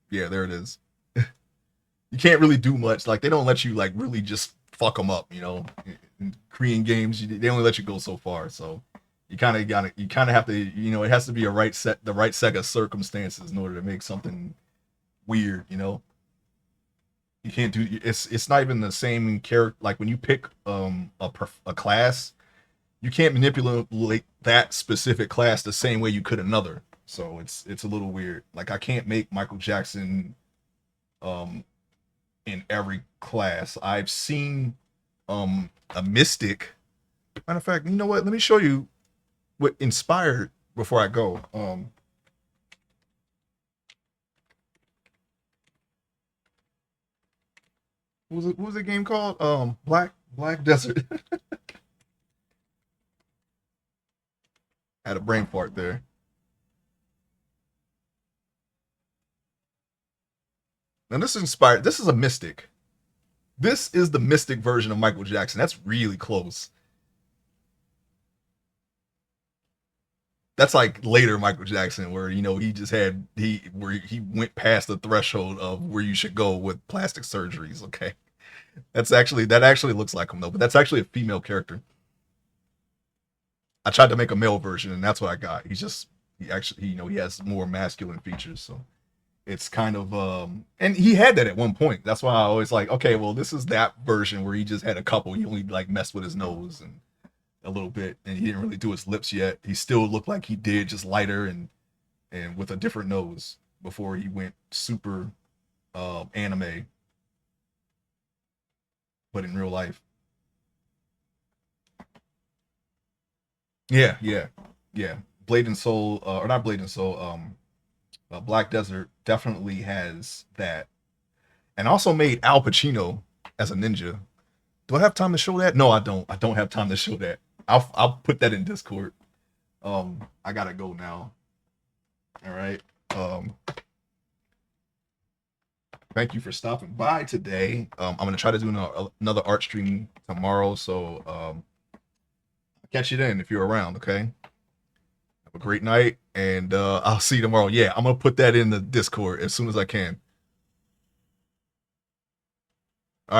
[SPEAKER 1] yeah, there it is. You can't really do much. Like they don't let you like really just fuck them up. In Korean games, they only let you go so far. So you kind of have to. It has to be the right set of circumstances in order to make something weird. You can't do it's not even the same character. Like when you pick a class, you can't manipulate that specific class the same way you could another. So it's a little weird. Like I can't make Michael Jackson um in every class. I've seen a mystic. Matter of fact, you know what? Let me show you what inspired before I go. What was the game called? Black Desert. Had a brain fart there. Now this is inspired. This is a mystic. This is the mystic version of Michael Jackson. That's really close. That's like later Michael Jackson, where he just had where he went past the threshold of where you should go with plastic surgeries. Okay, that actually looks like him though, but that's actually a female character. I tried to make a male version, and that's what I got. He actually he has more masculine features, so it's kind of and he had that at one point. That's why I always like, okay, well, this is that version where he just had a couple. He only like messed with his nose and a little bit, and he didn't really do his lips yet. He still looked like he did, just lighter and with a different nose before he went super anime, but in real life. Yeah, yeah, yeah. Blade and Soul, or not Blade and Soul, Black Desert definitely has that, and also made Al Pacino as a ninja. Do I have time to show that? No, I don't. I don't have time to show that. I'll put that in Discord. I gotta go now. All right. Thank you for stopping by today. I'm gonna try to do another art stream tomorrow, so I'll catch you then if you're around. Okay. Have a great night, and I'll see you tomorrow. Yeah, I'm gonna put that in the Discord as soon as I can.